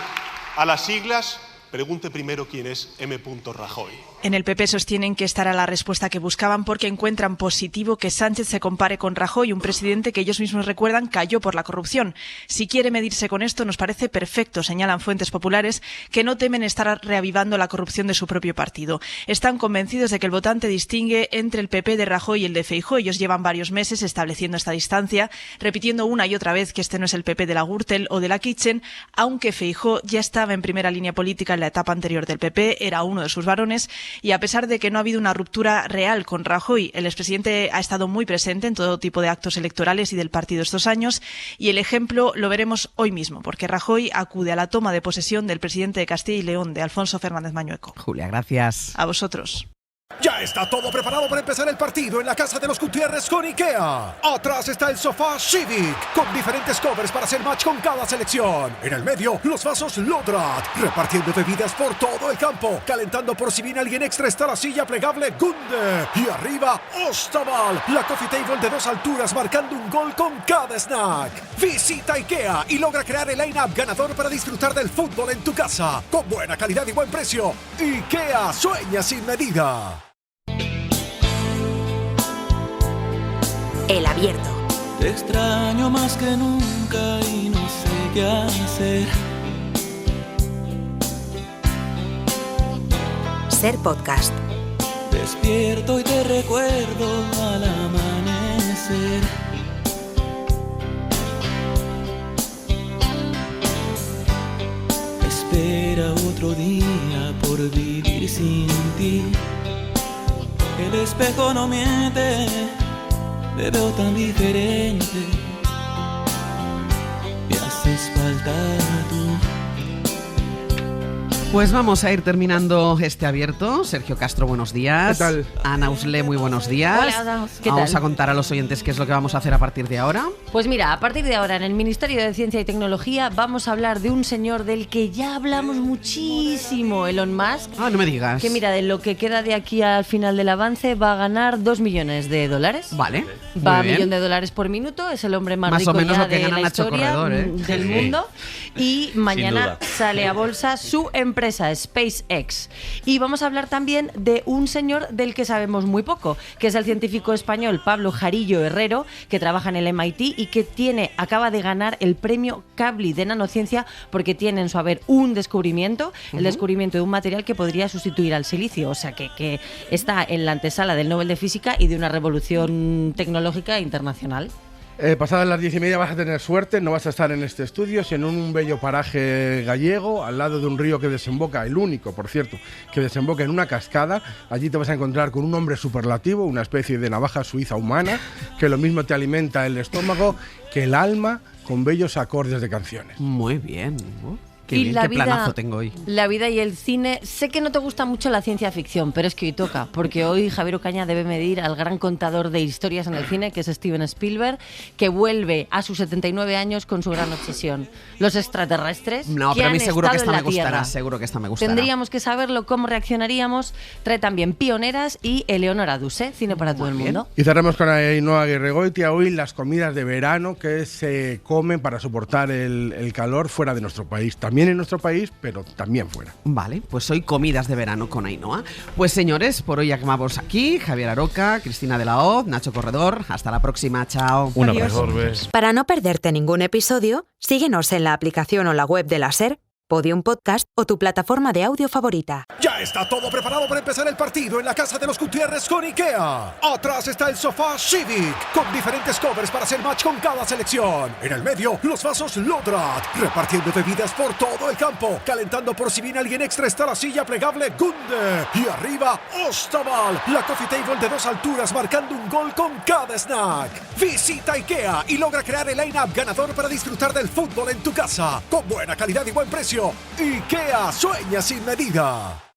T: a las siglas, pregunte primero quién es M. Rajoy.
R: En el PP sostienen que esta era la respuesta que buscaban porque encuentran positivo que Sánchez se compare con Rajoy, un presidente que ellos mismos recuerdan cayó por la corrupción. Si quiere medirse con esto, nos parece perfecto, señalan fuentes populares que no temen estar reavivando la corrupción de su propio partido. Están convencidos de que el votante distingue entre el PP de Rajoy y el de Feijóo. Ellos llevan varios meses estableciendo esta distancia, repitiendo una y otra vez que este no es el PP de la Gürtel o de la Kitchen, aunque Feijóo ya estaba en primera línea política en la etapa anterior del PP, era uno de sus varones. Y a pesar de que no ha habido una ruptura real con Rajoy, el expresidente ha estado muy presente en todo tipo de actos electorales y del partido estos años, y el ejemplo lo veremos hoy mismo, porque Rajoy acude a la toma de posesión del presidente de Castilla y León, de Alfonso Fernández Mañueco.
D: Julia, gracias.
R: A vosotros.
A: Ya Ya está todo preparado para empezar el partido en la casa de los Gutiérrez con IKEA. Atrás está el sofá Civic, con diferentes covers para hacer match con cada selección. En el medio, los vasos Lodrat, repartiendo bebidas por todo el campo. Calentando por si viene alguien extra está la silla plegable Gunde. Y arriba, Ostaval, la coffee table de 2 alturas marcando un gol con cada snack. Visita IKEA y logra crear el line-up ganador para disfrutar del fútbol en tu casa. Con buena calidad y buen precio. IKEA sueña sin medida.
B: El Abierto.
U: Te extraño más que nunca y no sé qué hacer.
B: Ser Podcast.
U: Despierto y te recuerdo al amanecer. Espera otro día por vivir sin ti. El espejo no miente, me veo tan diferente. Me haces falta tú.
D: Pues vamos a ir terminando este abierto. Sergio Castro, buenos días.
V: ¿Qué tal?
D: Ana Usle, muy buenos días.
W: Hola, ¿qué
D: Vamos
W: tal?
D: a contar a los oyentes qué es lo que vamos a hacer a partir de ahora.
W: Pues mira, a partir de ahora en el Ministerio de Ciencia y Tecnología vamos a hablar de un señor del que ya hablamos muchísimo, Elon Musk.
D: Ah, no me digas.
W: Que mira, de lo que queda de aquí al final del avance va a ganar $2 millones.
D: Vale.
W: Va a
D: muy bien.
W: $1.000.000 por minuto, es el hombre más
D: Más
W: rico
D: o menos
W: ya
D: lo que
W: de
D: gana
W: la
D: Nacho
W: historia
D: Corredor, ¿eh?
W: del
D: Sí.
W: mundo. Y mañana
D: duda.
W: sale a bolsa su empresa, SpaceX. Y vamos a hablar también de un señor del que sabemos muy poco, que es el científico español Pablo Jarillo Herrero, que trabaja en el MIT y que acaba de ganar el premio Kavli de nanociencia porque tiene en su haber un descubrimiento, el descubrimiento de un material que podría sustituir al silicio. O sea, que está en la antesala del Nobel de Física y de una revolución tecnológica internacional.
V: Pasadas las 10:30 vas a tener suerte, no vas a estar en este estudio, sino en un bello paraje gallego, al lado de un río que desemboca, el único, por cierto, que desemboca en una cascada. Allí te vas a encontrar con un hombre superlativo, una especie de navaja suiza humana, que lo mismo te alimenta el estómago que el alma con bellos acordes de canciones.
D: Muy bien. Qué
W: Y
D: bien,
W: la
D: qué
W: vida-
D: planazo tengo hoy.
W: La vida y el cine. Sé que no te gusta mucho la ciencia ficción, pero es que hoy toca, porque hoy Javier Ocaña debe medir al gran contador de historias en el cine, que es Steven Spielberg, que vuelve a sus 79 años con su gran obsesión. Los extraterrestres.
D: No,
W: que
D: pero a mí
W: han
D: seguro que
W: estado
D: esta
W: en
D: me
W: la
D: gustará.
W: Tierra.
D: Seguro que esta me gustará.
W: Tendríamos que saberlo, cómo reaccionaríamos. Trae también Pioneras y Eleonora Duse, cine para todo el mundo.
V: Y cerramos con Ainhoa Aguirregoitia. Hoy las comidas de verano que se comen para soportar el calor fuera de nuestro país. También en nuestro país, pero también fuera.
D: Vale, pues hoy comidas de verano con Ainhoa. Pues señores, por hoy acabamos aquí. Javier Aroca, Cristina de la Hoz, Nacho Corredor. Hasta la próxima, chao.
H: Un abrazo.
B: Para no perderte ningún episodio, síguenos en la aplicación o la web de la SER, Podium Podcast o tu plataforma de audio favorita.
A: Ya está todo preparado para empezar el partido en la casa de los Gutiérrez con IKEA. Atrás está el sofá Civic, con diferentes covers para hacer match con cada selección. En el medio, los vasos Lodrat, repartiendo bebidas por todo el campo. Calentando por si viene alguien extra está la silla plegable Gunde. Y arriba, Ostaval, la coffee table de 2 alturas marcando un gol con cada snack. Visita IKEA y logra crear el line-up ganador para disfrutar del fútbol en tu casa. Con buena calidad y buen precio. IKEA sueña sin medida.